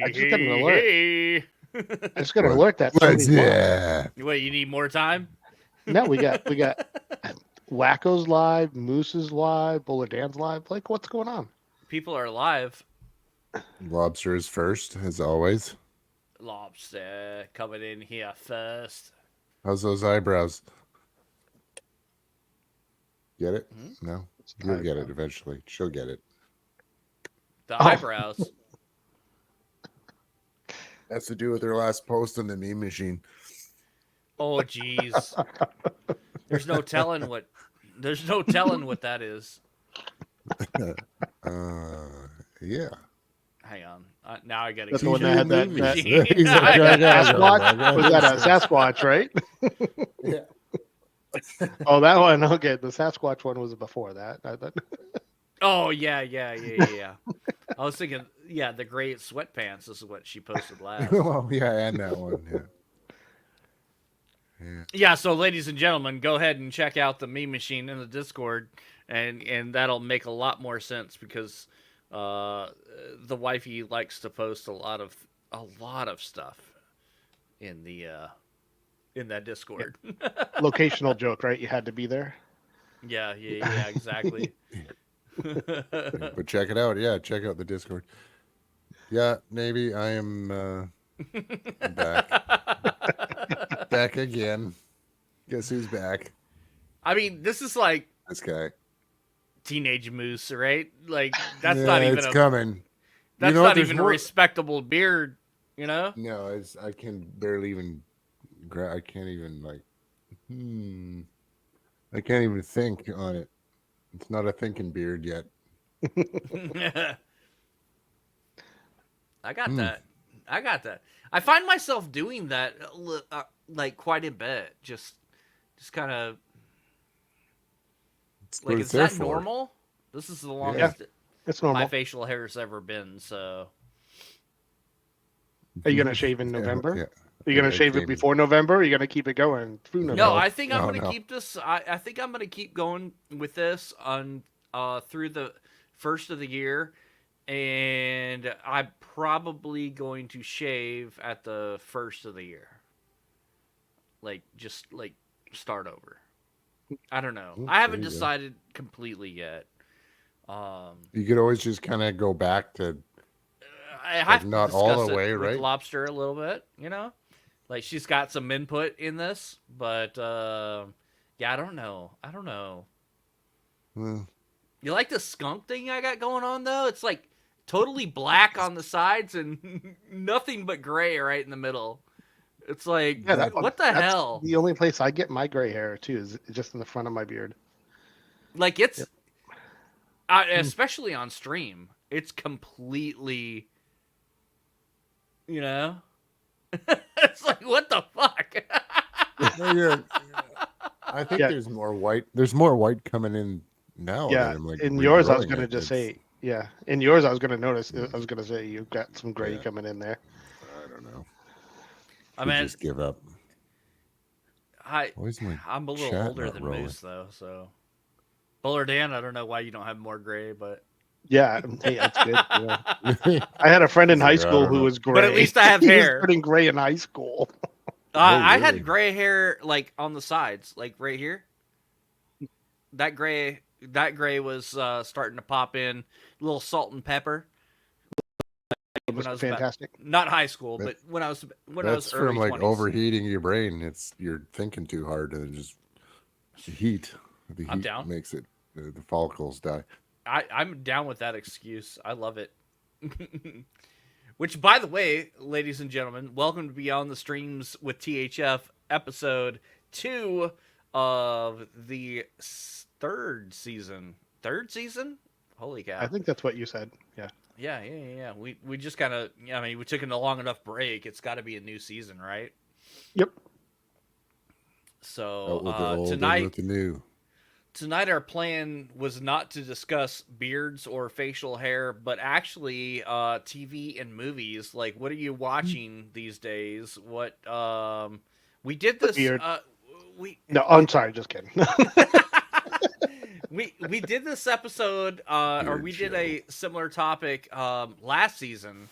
I just got an alert. Hey. I just got an alert that Let's, somebody's live. yeah. Wait, you need more time? No, we got Wakko's live, Moose is live, Bowler Dan's live. Like, what's going on? People are live. Lobster is first, as always. Lobster coming in here first. How's those eyebrows? Get it? No? You'll get it eventually. She'll get it. The eyebrows. Has to do with her last post on the meme machine. Oh, jeez. There's no telling what that is. Yeah. Hang on. Now I gotta. That's get the one you that had the that. machine. He's like, Sasquatch? Was that a Sasquatch, right? Yeah. Oh, that one. Okay, the Sasquatch one was before that. Oh yeah. I was thinking, yeah, the gray sweatpants is what she posted last. Well, yeah, and that one. Yeah. Yeah, so ladies and gentlemen, go ahead and check out the meme machine in the Discord, and that'll make a lot more sense because the wifey likes to post a lot of stuff in that Discord. Locational joke, right? You had to be there. Yeah, exactly. But check it out. Yeah, check out the Discord. Yeah, maybe I am back. Back again. Guess who's back? I mean, this is like This guy. Teenage Moose, right? Like that's not even coming. That's You know, not even a respectable beard, you know? No, I can barely even. I can't even like. I can't even think on it. It's not a thinking beard yet. I got that. I find myself doing that like quite a bit. Just kind of like, is that normal? This is the longest it's normal. my facial hair has ever been. So, are you gonna shave in November? Yeah. Are you gonna shave it before November? Or are you gonna keep it going through November? No, I think I'm gonna keep this. I think I'm gonna keep going with this on through the first of the year, and I'm probably going to shave at the first of the year. Like just like start over. I don't know. I haven't decided completely yet. You could always just kind of go back to. I have to not discuss all the it way, with right? Lobster a little bit, you know. Like she's got some input in this, but yeah, I don't know. You like the skunk thing I got going on though? It's like totally black on the sides and nothing but gray right in the middle. It's like, what the hell? The only place I get my gray hair too is just in the front of my beard. Like it's, especially on stream, it's completely, you know, it's like, what the fuck? I think there's more white. There's more white coming in now. Yeah, like in yours, I was going to just say, in yours, I was going to notice. I was going to say you've got some gray coming in there. I don't know. I mean, just give up. I'm a little older than Moose though, so. Bowler Dan, I don't know why you don't have more gray, but. Yeah, hey, that's good. Yeah. I had a friend in high school who was gray. But at least I have hair. He was pretty gray in high school. I had gray hair like on the sides, like right here. That gray was starting to pop in. A little salt and pepper. It was fantastic. Not high school, but when I was That's early from like 20s. overheating your brain. You're thinking too hard and just the heat. The heat makes it the follicles die. I'm down with that excuse. I love it. Which, by the way, ladies and gentlemen, welcome to Beyond the Streams with THF, episode 2 of the third season. Third season? Holy cow! I think that's what you said. Yeah. Yeah. We just kind of, I mean, we took a long enough break. It's got to be a new season, right? Yep. So tonight our plan was not to discuss beards or facial hair, but actually TV and movies. Like, what are you watching these days? What we did this. No, I'm sorry, just kidding. We did this episode, or we did a similar topic last season,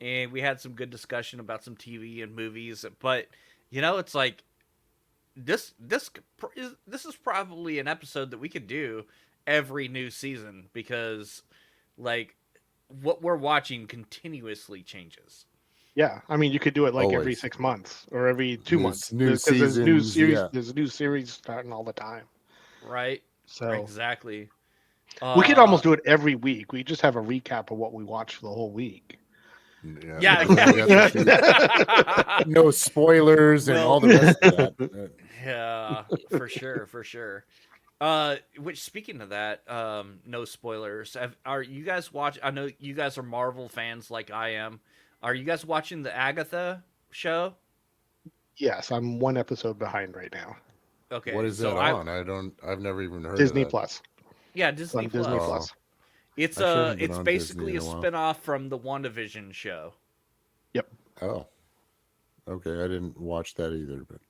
and we had some good discussion about some TV and movies. But it's like this is probably an episode that we could do every new season because like what we're watching continuously changes. Yeah, I mean, you could do it like every Always. 6 months or every 2 There's months new because there's new seasons, series. yeah. There's new series starting all the time. Right. So Exactly. we could almost do it every week. We just have a recap of what we watched for the whole week. Yeah. and then we got the no spoilers and all the rest of that. Yeah, for sure. Which speaking of that, no spoilers. Are you guys watch? I know you guys are Marvel fans like I am. Are you guys watching the Agatha show? Yes, I'm one episode behind right now. Okay, What is so that on? I've never even heard Disney of that. Plus. Yeah, It's Disney on Plus. Disney Oh. Plus. It's I haven't been it's on basically Disney a in a while. spin-off from the WandaVision show. Oh, okay. I didn't watch that either, but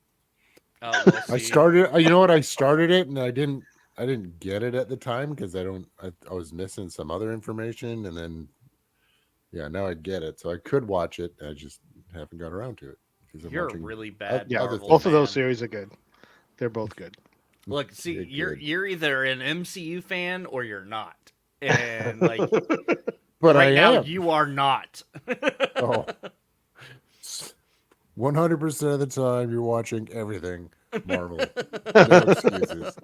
Oh, we'll I see. started. You know what? I started it, and I didn't get it at the time because I was missing some other information, and then now I get it, so I could watch it. I just haven't got around to it because I'm You're a watching really bad Yeah, other Marvel both of those fan. series are good. They're both good. Look, see, You're you're either an MCU fan or you're not, and like But right I now am. you are not. Oh, 100% of the time you're watching everything Marvel. No excuses.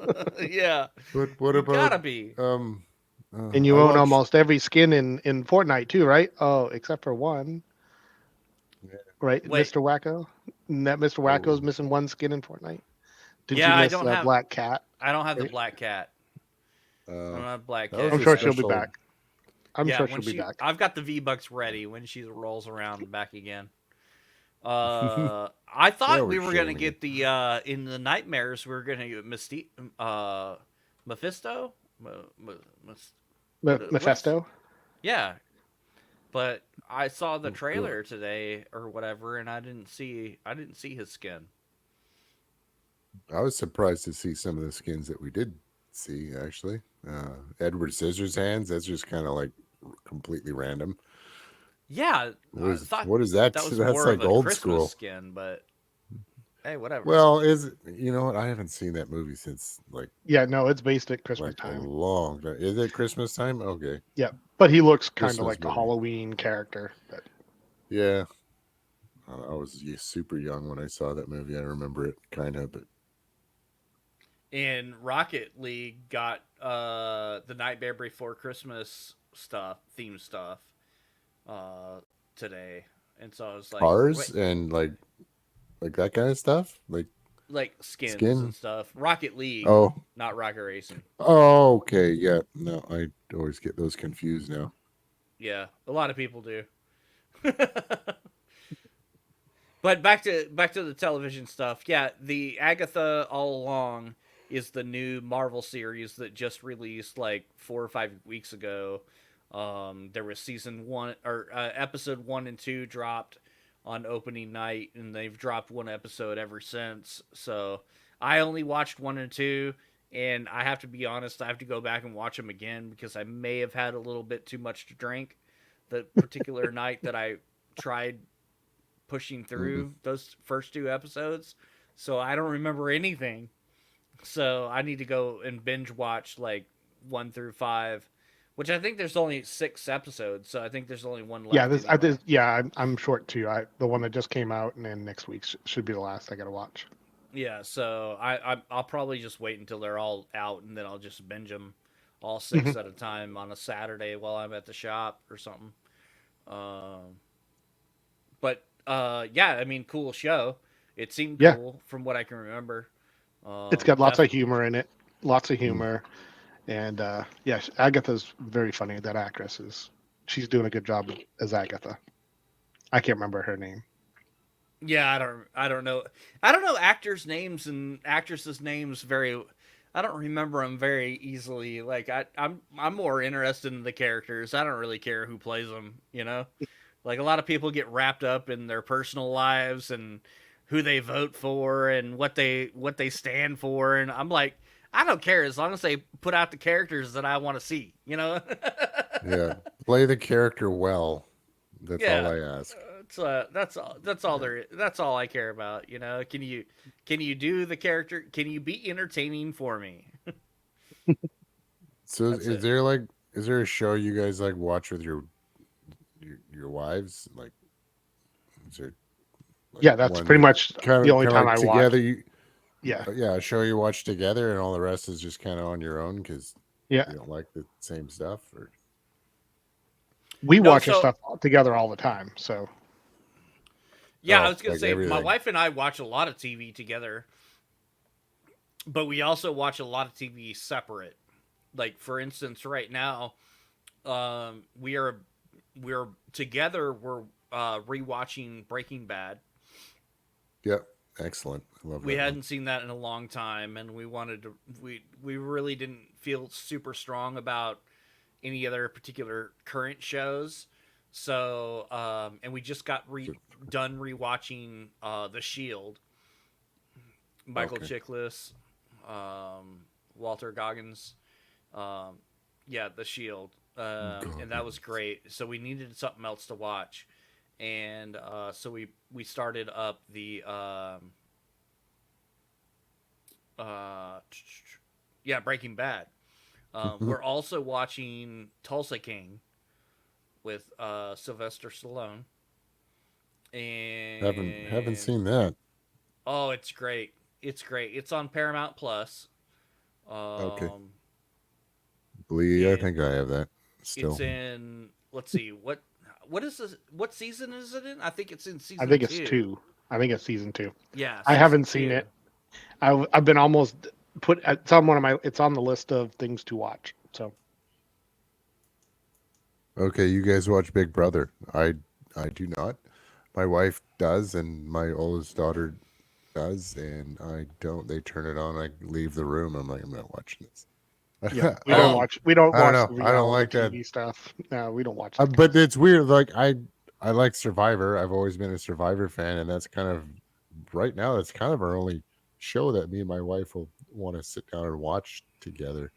Yeah, But what you about gotta be. And you I own watched- almost every skin in Fortnite too, right? Oh, except for one. Yeah. Right, Wait. Mr. Wacko. That Mr. Wacko's missing one skin in Fortnite. Didn't Yeah, you I miss don't have- Black Cat? I don't have the Right. black cat. I don't have black that cat. was I'm a sure she'll be special- back. I'm yeah, sure when she'll be back. I've got the V-Bucks ready when she rolls around back again. I thought Yeah, we we're were gonna shaming get the in the nightmares. We were gonna get Mephisto. Mephisto. Yeah, but I saw the trailer today or whatever, and I didn't see his skin. I was surprised to see some of the skins that we did see, actually. Edward Scissorhands, that's just kind of like completely random. Yeah, What is, I thought what is that? that was That's more like of a old Christmas school. skin, but hey, whatever. Well, you know what? I haven't seen that movie since like Yeah, no, it's based at Christmas a time. long time. Is it Christmas time? Okay. Yeah, but he looks kind of Christmas like the movie. Halloween character. But Yeah. I was super young when I saw that movie. I remember it kind of, but And Rocket League got the Nightmare Before Christmas theme stuff today, and so I was like, cars wait, and like that kind of stuff. like skins Skin? and stuff. Rocket League, Oh, not Rocket Racing. okay, yeah. No, I always get those confused now. Yeah, a lot of people do. But back to the television stuff. Yeah, the Agatha All Along is the new Marvel series that just released like 4 or 5 weeks ago. There was season 1 or episode 1 and 2 dropped on opening night, and they've dropped one episode ever since. So I only watched 1 and 2, and I have to be honest, I have to go back and watch them again because I may have had a little bit too much to drink the particular night that I tried pushing through those first 2 episodes. So I don't remember anything. So I need to go and binge watch like 1 through 5, which I think there's only 6 episodes. So I think there's only one left. yeah, anyway. I'm short too. The one that just came out, and then next week should be the last I got to watch. Yeah, so I'll probably just wait until they're all out, and then I'll just binge them all 6 at a time on a Saturday while I'm at the shop or something. But yeah, I mean, cool show. It seemed cool from what I can remember. It's got lots of humor in it, lots of humor, and yeah, Agatha's very funny. That actress she's doing a good job as Agatha. I can't remember her name. Yeah, I don't know actors' names and actresses' names very. I don't remember them very easily. Like I'm more interested in the characters. I don't really care who plays them. You know, like a lot of people get wrapped up in their personal lives and who they vote for and what they stand for, and I'm like, I don't care as long as they put out the characters that I want to see. You know. Yeah, play the character well. That's all Yeah, I ask. that's all there. That's all I care about. You know, can you do the character? Can you be entertaining for me? So That's it. is there a show you guys like watch with your wives? Like, is there like Yeah, that's pretty one much the only kind of time like I together? watch. Yeah, Yeah, a show you watch together, and all the rest is just kind of on your own because yeah. you don't like the same stuff. Or We No, watch our so stuff together all the time. So yeah, I was gonna like say my everything. wife and I watch a lot of TV together, but we also watch a lot of TV separate. Like for instance, right now, we're together. We're rewatching Breaking Bad. Yep, excellent. I love We that one. hadn't seen that in a long time, and we wanted to. We really didn't feel super strong about any other particular current shows. So, and we just got done rewatching The Shield, Michael Okay. Chiklis, Walter Goggins. Um, yeah, The Shield, and that was Goggins. great. So we needed something else to watch, and so we started up the uh, yeah, Breaking Bad. We're also watching Tulsa King with Sylvester Stallone, Haven't and seen that. oh, it's great. It's great. It's on Paramount Plus. Okay. Um, I and think I have that it's still. in. Let's see what is this? What season is it in? I think it's in I season think it's two. 2. I think it's season 2. Yeah, I season haven't seen two. it. I've been almost put. It's on one of my. It's on the list of things to watch. So Okay, you guys watch Big Brother. I do not. My wife does, and my oldest daughter does, and I don't. They turn it on. I leave the room. I'm like, I'm not watching this. yeah, we I don't don't. Oh, watch. We don't I don't watch know. the I don't reality like that. TV stuff. No, we don't watch that kind of But stuff. it's weird. Like I like Survivor. I've always been a Survivor fan, and that's kind of right now. That's kind of our only show that me and my wife will want to sit down and watch together.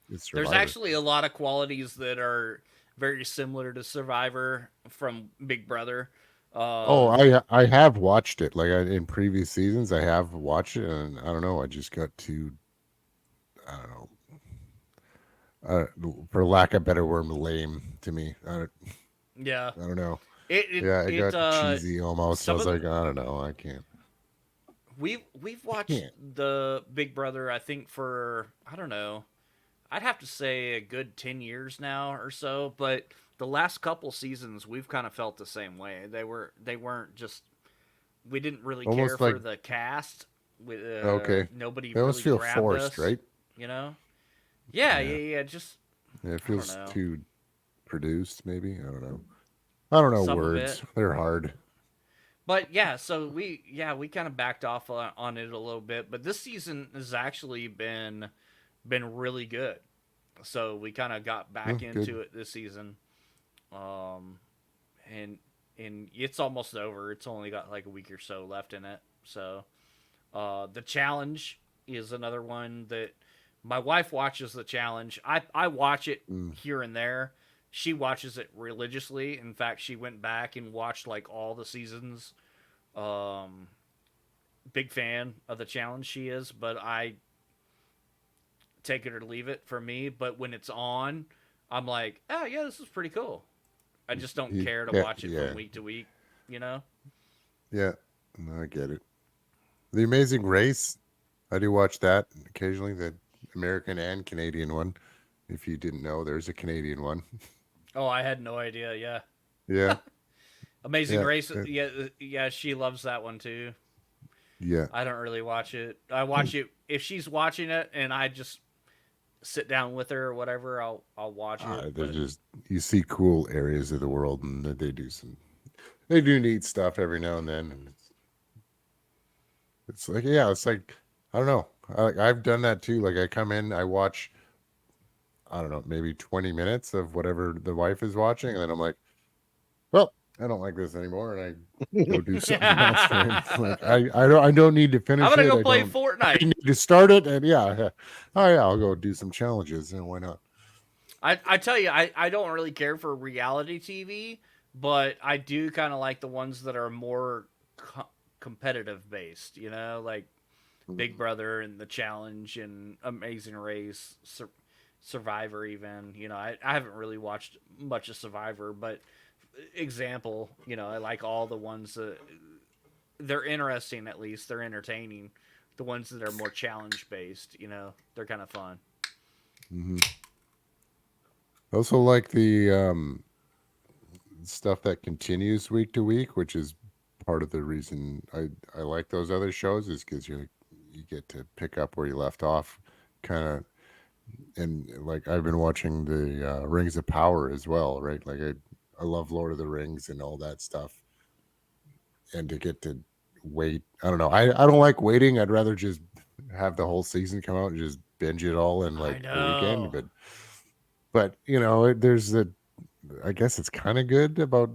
It's there's Survivor. actually a lot of qualities that are very similar to Survivor from Big Brother. Oh, Um, I have watched it. Like in previous seasons, I have watched it, and I don't know. I just got too. I don't know. For lack of a better word, lame to me. yeah, I don't know. it Yeah, it got it cheesy almost. I some was of the, like, I don't know. I can't. we've I watched can't. the Big Brother. I think for I don't know. I'd have to say a good 10 years now or so, but the last couple seasons we've kind of felt the same way. They weren't just we didn't really care Almost like for the cast. With okay. nobody They almost really feel grabbed forced, us, right? you know. Yeah, Yeah. yeah, yeah. Just Yeah, it I don't feels know too produced. Maybe I don't know. I don't know some of words. it, They're hard. but yeah. So we kind of backed off on it a little bit, but this season has actually been really good. So we kind of got back Good. into it this season, um, and it's almost over. It's only got like a week or so left in it. So the challenge is another one that my wife watches. The challenge, I watch it Mm. here and there. She watches it religiously. In fact, she went back and watched like all the seasons. Um, Big fan of the challenge she is, but I take it or leave it for me. But when it's on, I'm like, oh yeah, this is pretty cool. I just don't care to Yeah, watch it yeah, from week to week, you know? yeah. No, I get it. The Amazing Race. I do watch that occasionally. The American and Canadian one. If you didn't know, there's a Canadian one. Oh, I had no idea. Yeah. Yeah, Amazing yeah, Race. Yeah, yeah, she loves that one too. yeah. I don't really watch it. I watch it if she's watching it and I just sit down with her or whatever, I'll watch it. They're But just you see cool areas of the world, and they do neat stuff every now and then, and it's like yeah, it's like I don't know. I've done that too. Like I come in, I watch I don't know, maybe 20 minutes of whatever the wife is watching, and then I'm like, well, I don't like this anymore, and I go do something else. Right? Like I don't need to I'm finish gonna it. go I play don't Fortnite. need to start it, and yeah, yeah. Oh yeah, I'll go do some challenges, and why not? I tell you, I don't really care for reality TV, but I do kind of like the ones that are more competitive based. You know, like Big Brother and The Challenge and Amazing Race, Survivor. Even I haven't really watched much of Survivor, but example, I like all the ones that they're interesting. At least they're entertaining. The ones that are more challenge based, they're kind of fun. Mm-hmm. I also like the stuff that continues week to week, which is part of the reason I like those other shows, is because you get to pick up where you left off, kind of. And like I've been watching the Rings of Power as well, right? Like I love Lord of the Rings and all that stuff, and to get to wait, I don't know. I don't like waiting. I'd rather just have the whole season come out and just binge it all in I like a weekend. know. But there's the, I guess it's kind of good about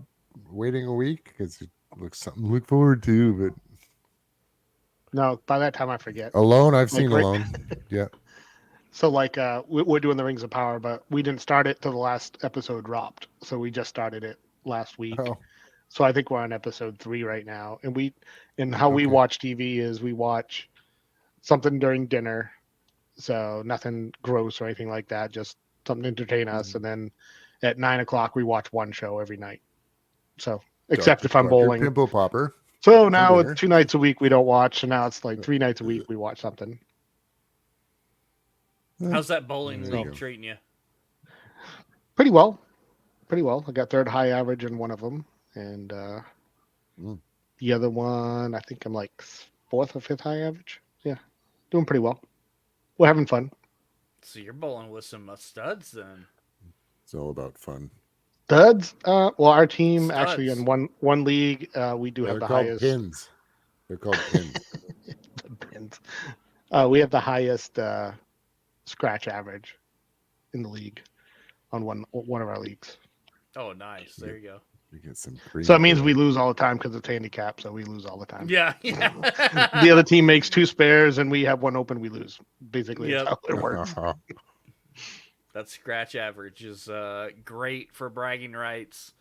waiting a week because it looks something to look forward to. But No, by that time I forget. Alone, I've Like seen right, Alone. Yeah. so like we're doing the Rings of Power, but we didn't start it till the last episode dropped. So we just started it last week. Oh, So I think we're on episode 3 right now. And how we okay. watch TV is we watch something during dinner. So nothing gross or anything like that, just something to entertain us. And then at 9 o'clock we watch one show every night. So except if I'm Dr. bowling. Pimple Popper. So now dinner. it's 2 nights a week we don't watch, and now it's like 3 nights a week we watch something. How's that bowling There you league go. treating you? Pretty well. Pretty well. I got third high average in one of them. And the other one, I think I'm like fourth or fifth high average. Yeah. Doing pretty well. We're having fun. So you're bowling with some studs then. It's all about fun. Studs? Well, our team actually Studs. in one league, we do have They're the called highest. pins. They're called pins. Pins. We have the highest scratch average in the league on one of our leagues. Oh, nice. There you go. You get some cream. So it means we lose all the time because it's handicap, so we lose all the time. Yeah. The other team makes 2 spares and we have one open, we lose. Basically, Yep. that's how it works. That scratch average is great for bragging rights,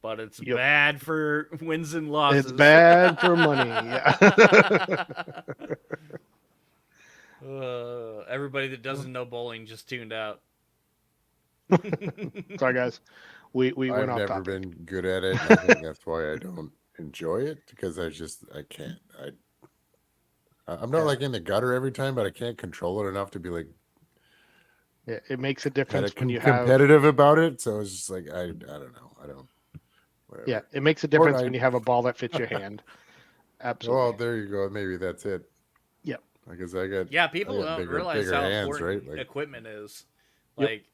but it's Yep. bad for wins and losses. It's bad for money. Yeah. Everybody that doesn't know bowling just tuned out. Sorry, guys. We I've went off never topic. been good at it. And I think that's why I don't enjoy it, because I can't. I'm not like in the gutter every time, but I can't control it enough to be like It makes a difference when you competitive about it. So it's just like I don't know. I don't. Whatever. Yeah, it makes a difference when you have a ball that fits your hand. Absolutely. Well, there you go. Maybe that's it. Yep. Because I got People got don't realize bigger how hands, important right? Like, equipment is. Yep. Like,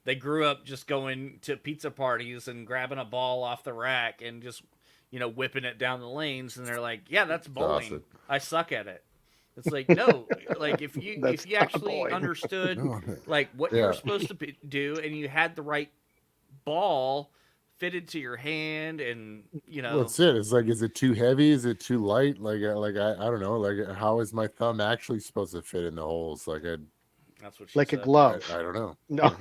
they grew up just going to pizza parties and grabbing a ball off the rack and just, whipping it down the lanes, and they're like, yeah, that's bowling. awesome. I suck at it. It's like, no, like if you actually bowling. understood No. like what you Yeah. were supposed to do, and you had the right ball fitted to your hand, and Well, that's it. It's like, is it too heavy? Is it too light? Like I don't know. Like, how is my thumb actually supposed to fit in the holes? Like that's what she Like said. a glove. I don't know. No.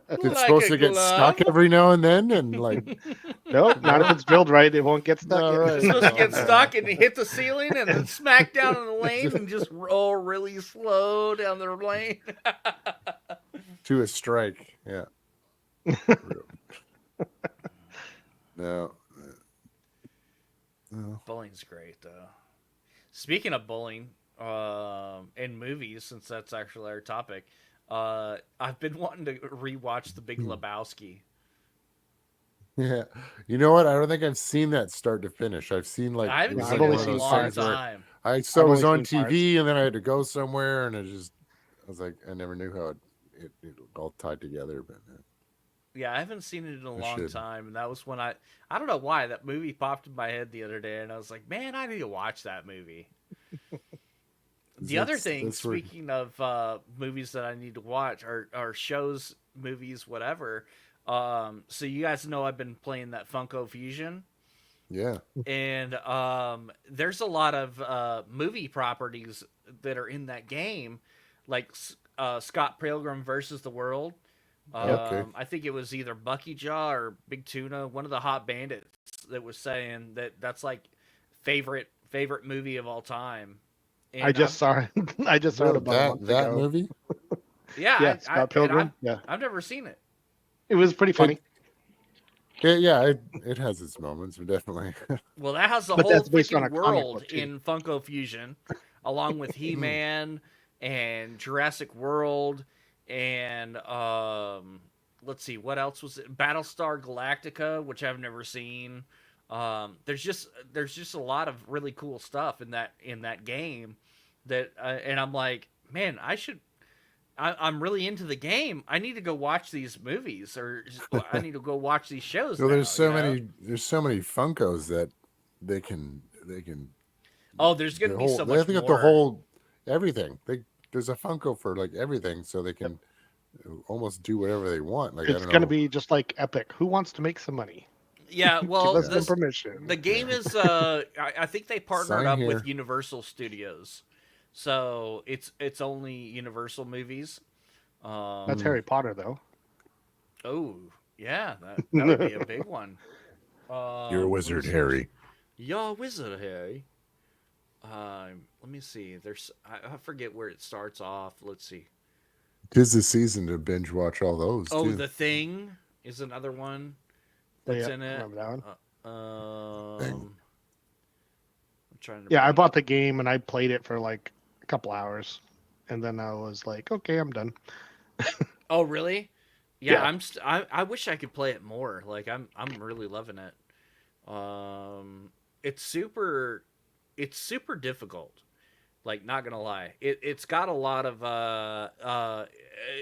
It's Like supposed a to get glove? stuck every now and then, and like Nope, not if it's drilled right. It won't get stuck. No, in. right. It's supposed to get stuck and hit the ceiling and then smack down in the lane and just roll really slow down the lane. to a strike. Yeah. No. No. Bowling's great, though. Speaking of bowling, and movies, since that's actually our topic, I've been wanting to rewatch The Big Lebowski. Yeah. You know what? I don't think I've seen that start to finish. I've seen like I haven't it was seen like only it one in of a seen those long things where time. I saw I've it was only on seen TV and then I had to go somewhere and I was like, I never knew how it all tied together. But Yeah, I haven't seen it in a I long should. time, and that was when I don't know why that movie popped in my head the other day, and I was like, man, I need to watch that movie. The other thing, that's where- speaking of movies that I need to watch, or shows, movies, whatever. So you guys know I've been playing that Funko Fusion, yeah. and there's a lot of movie properties that are in that game, like Scott Pilgrim versus the World. Okay. I think it was either Bucky Jaw or Big Tuna, one of the hot bandits that was saying that that's like favorite movie of all time. I And just saw it. I just saw it Really? about a month That ago. movie? Yeah, I Scott and Pilgrim. Yeah, I've never seen it. it was pretty It, funny. it has its moments, definitely. Well, that has the But whole that's based on a freaking comic world book too. in Funko Fusion, along with He-Man and Jurassic World, and let's see, what else was it? Battlestar Galactica, which I've never seen. There's just a lot of really cool stuff in that game that, and I'm like, man, I'm really into the game. I need to go watch these movies, or I need to go watch these shows So now. there's so many Funkos that they can Oh, there's gonna the be whole so they much have got the more. whole everything. There's a Funko for like everything, so they can almost do whatever they want. Like I It's don't gonna know. be just like Epic. Who wants to make some money? Yeah, Give well, us Yeah, some the permission. game yeah. is I think they partnered Sign up with here. Universal Studios, so it's only Universal movies. That's Mm. Um, Harry Potter, though. oh yeah, that would be a big one. You're a Let me wizard, see. Harry. You're a wizard, Harry. Let me see. I forget where it starts off. Let's see. 'Tis the season to binge watch all those Oh, too. The Thing is another one Oh, that's yeah, in I it. remember that one. Thing. I'm trying to Yeah, I remember. bought the game and I played it for like a couple hours, and then I was like, okay, I'm done. Oh, really? Yeah, Yeah, I wish I could play it more. Like I'm really loving it. It's super difficult. Like not gonna lie, it's got a lot of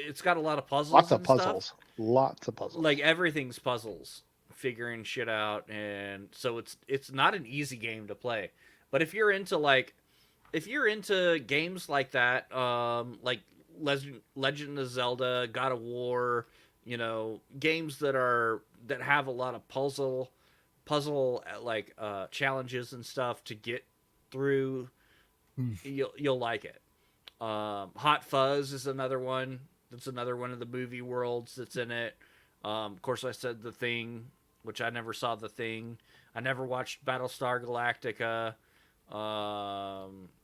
it's got a lot of lots puzzles of and stuff. puzzles. Lots of Like puzzles. everything's puzzles, figuring shit out, and so it's not an easy game to play. But if you're into games like that, like Legend of Zelda, God of War, games that have a lot of puzzle like challenges and stuff to get through, Hmm. you'll like it. Hot Fuzz is another one. That's another one of the movie worlds that's in it. Of course, I said The Thing, which I never saw The Thing. I never watched Battlestar Galactica.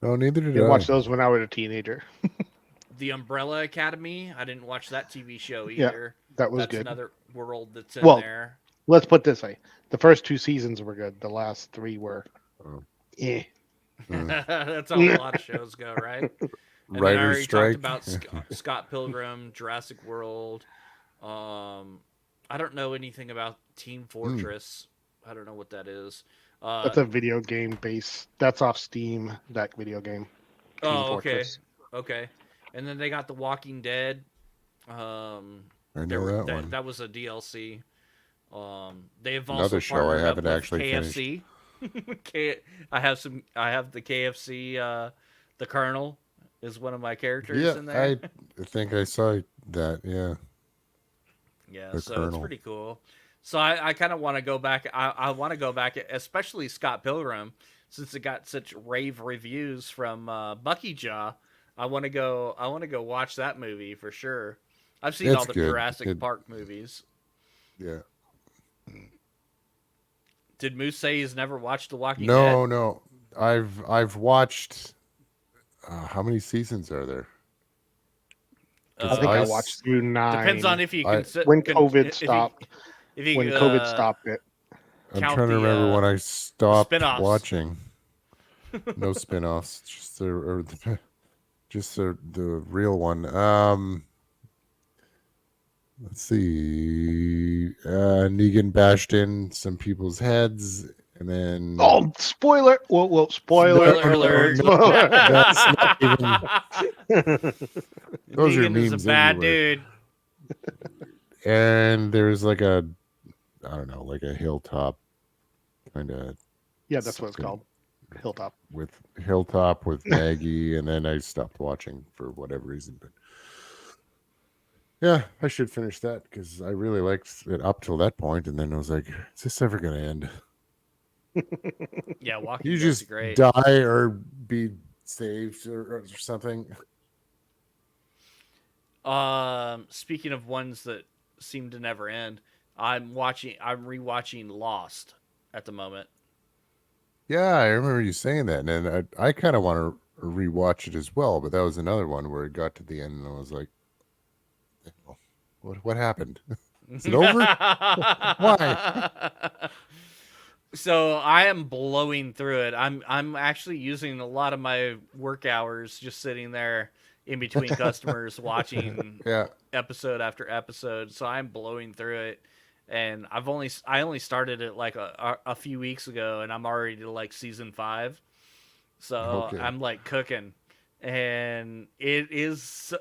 Oh, neither did Yeah, I. watched those when I was a teenager. The Umbrella Academy. I didn't watch that TV show Yeah, either. that was That's good. another world that's in Well, there. let's put it this way: the first two seasons were good. The last three were, Oh. eh. That's how a lot of shows go, right? And then I Writer's already talked strike. about Scott Pilgrim, Jurassic World. I don't know anything about Team Hmm. Fortress. I don't know what that is. That's a video game base. That's off Steam. That video game, Team Oh, okay, Fortress. okay. And then they got The Walking Dead. Um, I there know were that that one. that was a DLC. They've also Another show I partnered up haven't with actually finished. KFC. I have the KFC. The Colonel is one of my characters Yeah, in there. I think I saw that. Yeah, Yeah, the so it's Colonel. pretty cool. So I kind of want to go back. I want to go back, especially Scott Pilgrim, since it got such rave reviews from Bucky Jaw. I want to go watch that movie for sure. I've seen all It's the good. Jurassic Park movies. Yeah. Did Moose say he's never watched The Walking Dead? No, no. I've watched. How many seasons are there? I Because think I Uh, watched through Depends on 9 if you I when COVID if you stopped. if you When COVID stopped it. I'm count trying to remember when I the stopped spin-offs. watching. No spin-offs, just the real one. Let's see. Negan bashed in some people's heads, and then Oh, spoiler! Whoa, spoiler Spoiler alert! alert. no, that's not even. Those are Negan is a memes bad everywhere. dude. And there's like a, I don't know, like a hilltop kind of Yeah, that's what it's something called. Hilltop. with hilltop with Maggie, and then I stopped watching for whatever reason. But yeah, I should finish that because I really liked it up till that point, and then I was like, "Is this ever going to end? Yeah, Walking You Dead's just great. die or be saved or something." Speaking of ones that seem to never end, I'm rewatching Lost at the moment. Yeah, I remember you saying that, and I kind of want to rewatch it as well. But that was another one where it got to the end, and I was like, what happened? Is it over? Why? So I am blowing through it. I'm actually using a lot of my work hours just sitting there in between customers watching Yeah. episode after episode. So I'm blowing through it, and I only started it like a few weeks ago, and I'm already to like season 5. So Okay. I'm like cooking, and it is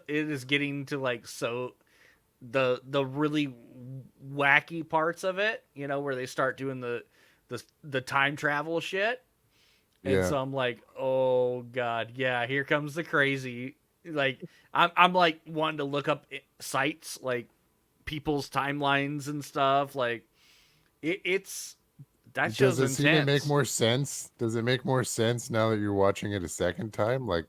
getting to like the really wacky parts of it, where they start doing the time travel shit. And Yeah. so I'm like, oh god, yeah, here comes the crazy. Like I'm like wanting to look up sites like people's timelines and stuff. Like it's that Does show's it seem to make intense. more sense? Does it make more sense now that you're watching it a second time? Like,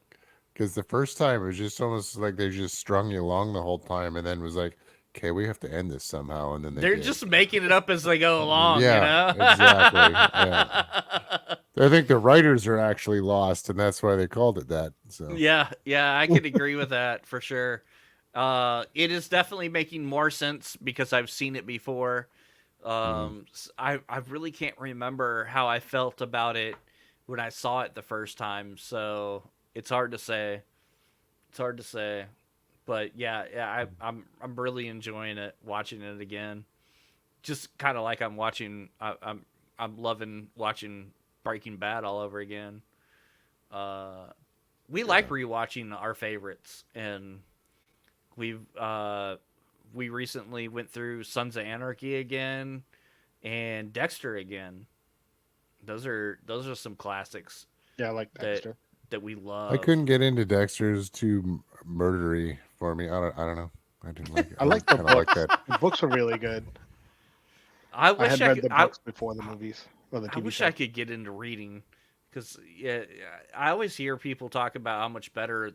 because the first time it was just almost like they just strung you along the whole time, and then was like, okay, we have to end this somehow, and then they They're did. just making it up as they go along, Yeah, exactly. Yeah. I think the writers are actually lost, and that's why they called it that. So, Yeah, I could agree with that for sure. It is definitely making more sense because I've seen it before. mm, I really can't remember how I felt about it when I saw it the first time, so it's hard to say. It's hard to say, but yeah, I'm really enjoying it, watching it again. Just kind of like I'm loving watching Breaking Bad all over again. Uh, we like yeah. rewatching our favorites, and we've we recently went through Sons of Anarchy again and Dexter again. Those are some classics Yeah, I like that Dexter. that we I love. couldn't get into Dexter's too murdery for me. I don't know. I didn't like it. I I like didn't the kind of like books. that. The books are really good. I I wish had I read could. the books before the movies or the I TV wish I show. could get into reading because yeah, I always hear people talk about how much better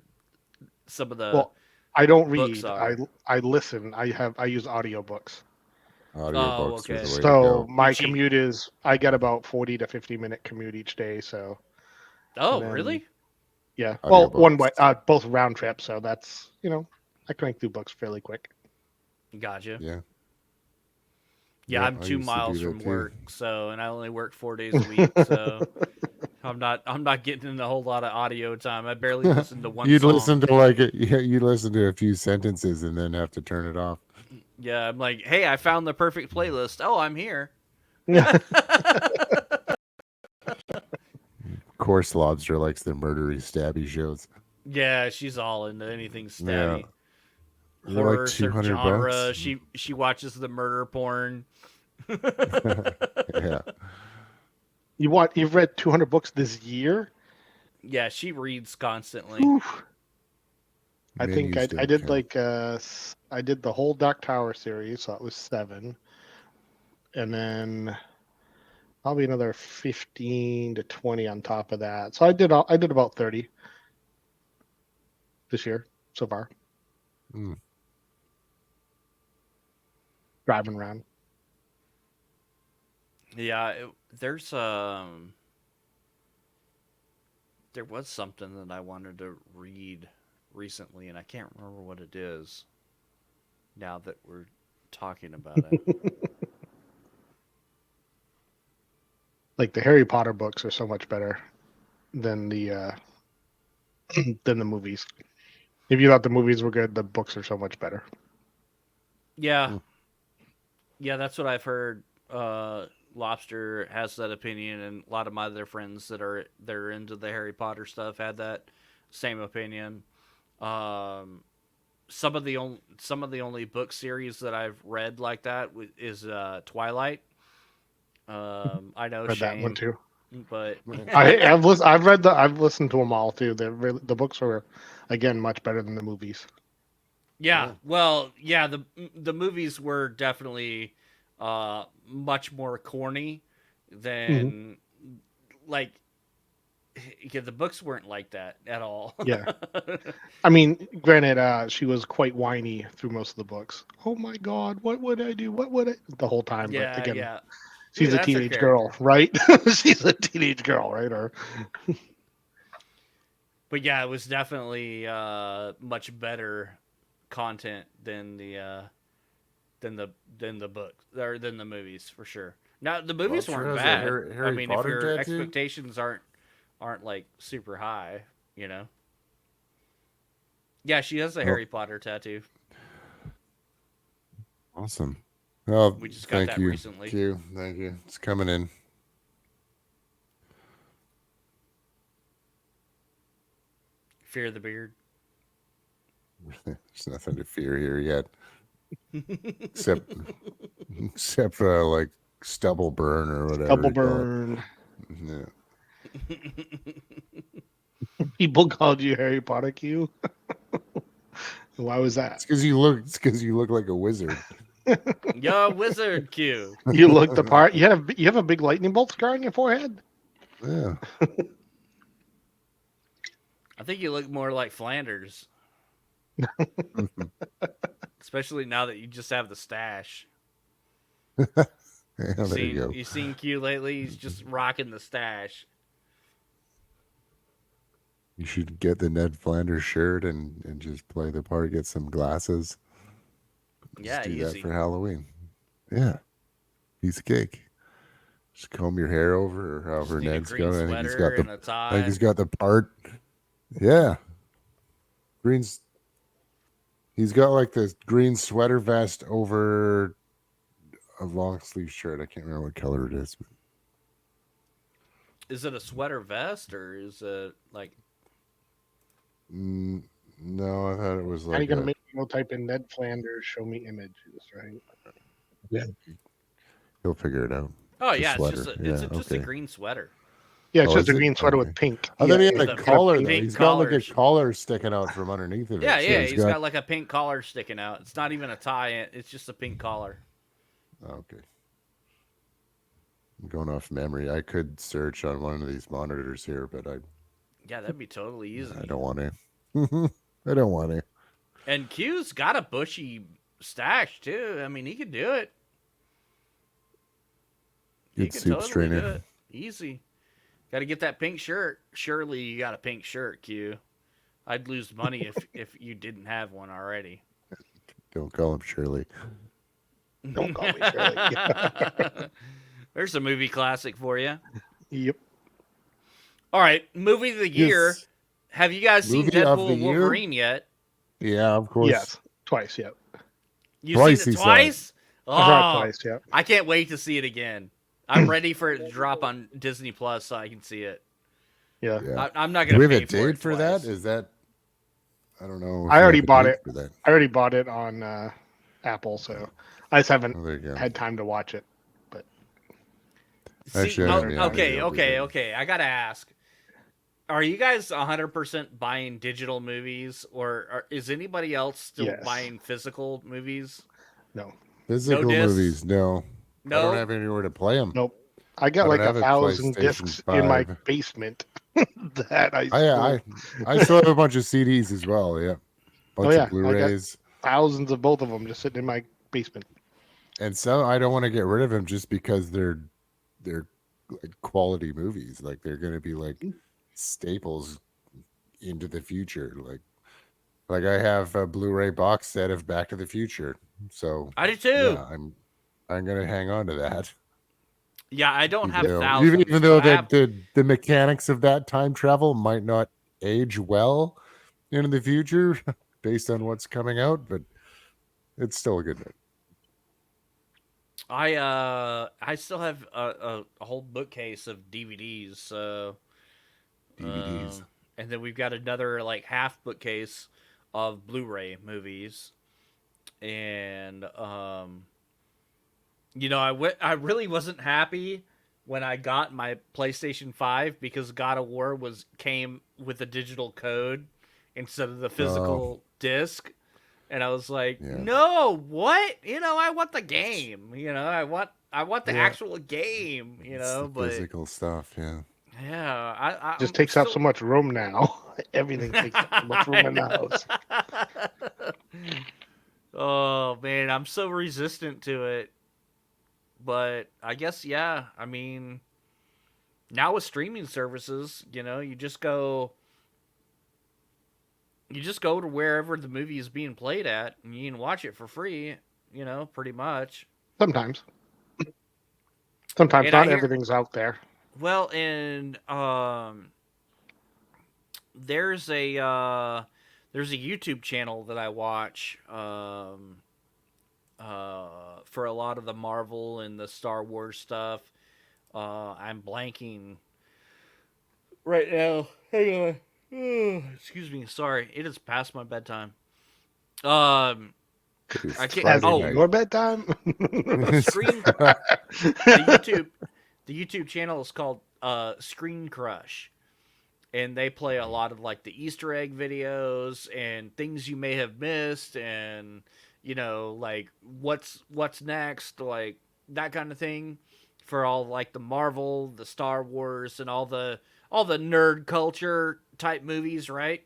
some of the Well, I don't books read. are. I listen. I use audiobooks. Oh, Audiobooks are the okay. way to So go. You my cheat. commute is I get about 40 to 50-minute commute each day. So and Oh, then really? yeah, well, one way, Audiobooks. both round trips. So that's I crank through books fairly quick. Gotcha. Yeah. Yeah, Yeah, I'm I two used to miles do that from too. work, so and I only work 4 days a week, so I'm not getting in a whole lot of audio time. I barely listen to one You'd listen song. to like yeah, you'd listen to a few sentences and then have to turn it off. Yeah, I'm like, hey, I found the perfect playlist. Oh, I'm here. Yeah, Course Lobster likes the murdery stabby shows. Yeah, she's all into anything Yeah. stabby. They're like Horror genre. 200 bucks. She watches the murder porn. Yeah. you've read 200 books this year? Yeah, she reads constantly. Whew. I think Menus I don't did count. like I did the whole Dark Tower series, so it was 7, and then probably another 15 to 20 on top of that. So I did about 30 this year so far, Mm. driving around. Yeah, there was something that I wanted to read recently, and I can't remember what it is now that we're talking about it. Like the Harry Potter books are so much better than the than the movies. If you thought the movies were good, the books are so much better. Yeah, Mm. yeah, that's what I've heard. Lobster has that opinion, and a lot of my other friends that are into the Harry Potter stuff had that same opinion. Um, some of the only book series that I've read like that is Twilight. I know, Read that one shame, too. but I've listened to them all too. The books are again much better than the movies. yeah, Oh. well, yeah, the movies were definitely much more corny Hmm. than like yeah, the books weren't like that at all. Yeah. I mean, granted, she was quite whiny through most of the books. Oh my God, what would I do? What would I? The whole time, but Yeah, again, yeah. Maybe she's a that's her teenage girl, character. right? She's a teenage girl, right? Or But yeah, it was definitely much better content than the books or than the movies for sure. Now the movies Vulture weren't has a bad. I Harry mean, if Potter your tattoo. expectations aren't like super high, you know. Yeah, she has a Oh, Harry Potter tattoo. awesome. Oh, We just got thank that you, recently. Q. Thank you. It's coming in. Fear the beard. There's nothing to fear here yet, except for like stubble burn or whatever double you call it. burn. Yeah. People called you Harry Potter Q. Why was that? It's because you look. It's because you look like a wizard. Yo, wizard Q. You look the part. You have a big lightning bolt scar on your forehead. Yeah. I think you look more like Flanders, especially now that you just have the stash. Yeah, there you go. You seen Q lately? He's just rocking the stash. You should get the Ned Flanders shirt and just play the part. Get some glasses. Just Yeah, do that easy. for Halloween. Yeah, piece of cake. Just comb your hair over, or however Just need a Ned's green going. I think he's got sweater the. and a I think tie. he's got the part. Yeah, greens. He's got like this green sweater vest over a long sleeve shirt. I can't remember what color it is. But Is it a sweater vest or is it like? no, I thought it was How are you like gonna a. make me go type in Ned Flanders? Show me images, right? Yeah, he'll figure it out. Oh It's a yeah, sweater. it's Yeah, just a okay. green sweater Yeah, it's Oh, just is a it? green sweater Okay. with pink. I Yeah, thought he had with a a collar though. pink He's got like a collars. collar sticking out from underneath of it. Yeah, So yeah, he's he's got. got like a pink collar sticking out. It's not even a tie. It's just a pink collar. Okay. I'm going off memory. I could search on one of these monitors here, but Yeah, that'd be totally easy. I don't want to. I don't want to. And Q's got a bushy stash too. I mean, he could do it. He Good could soup totally do strainer. it. Easy. Got to get that pink shirt. Surely you got a pink shirt, Q. I'd lose money if you didn't have one already. Don't call him Shirley. don't call me Shirley. There's a movie classic for you. Yep. All right, movie of the year. Yes. Have you guys seen Movie of Deadpool the and year? Wolverine yet? Yeah, of course. Yes. Twice. Yep. You've Twice seen he it saw it. twice? I saw it Oh, twice. Yep. I can't wait to see it again. I'm ready for it to drop on Disney Plus so I can see it. Yeah. Yeah. I'm not Do gonna we have pay a for it date for that? twice. Is that? I don't know. if I we already have a bought date it. for that. I already bought it on Apple, so I just haven't Oh, there you go. had time to watch it. But See, Actually, I haven't, yeah, okay, maybe I'll do that. okay. I gotta ask: are you guys 100% buying digital movies, or is anybody else still Yes. buying physical movies? no. Physical discs? movies, no. I don't No. have anywhere to play them. Nope. I got I like don't have a 1,000 PlayStation discs in my 5. basement that I I still have a bunch of CDs as well. Yeah, bunch of I got Blu-rays, thousands of both of them just sitting in my basement. and some I don't want to get rid of them just because they're like quality movies. Like they're going to be like staples into the future. Like I have a Blu-ray box set of Back to the Future, so I do too. yeah, I'm going to hang on to that. Yeah, I don't have Even though, thousands. even though but I have, the mechanics of that time travel might not age well into the future based on what's coming out, but it's still a good movie. I still have a whole bookcase of DVDs. So DVDs. and then we've got another like half bookcase of Blu-ray movies, and you know, I really wasn't happy when I got my PlayStation 5 because God of War came with a digital code instead of the physical disc. And I was like, Yeah. "No, what? You know, I want the game. You know, I want the Yeah. actual game, you It's know, the but physical stuff, yeah. Yeah, Just I'm takes up still. so much room now. Everything takes up so much room I in the house. know. Oh man, I'm so resistant to it. But I guess yeah. I mean, now with streaming services, you just go to wherever the movie is being played at, and you can watch it for free. Pretty much. Sometimes. Sometimes And I not hear, everything's out there. well, and there's a YouTube channel that I watch for a lot of the Marvel and the Star Wars stuff. I'm blanking right now. Hang on. Excuse me. Sorry, it is past my bedtime. Um, It's I can't. As Friday in Oh, night. your bedtime? Screen. The YouTube channel is called Screen Crush, and they play a lot of like the Easter egg videos and things you may have missed, and like what's next, like that kind of thing, for all like the Marvel, the Star Wars, and all the nerd culture type movies, right?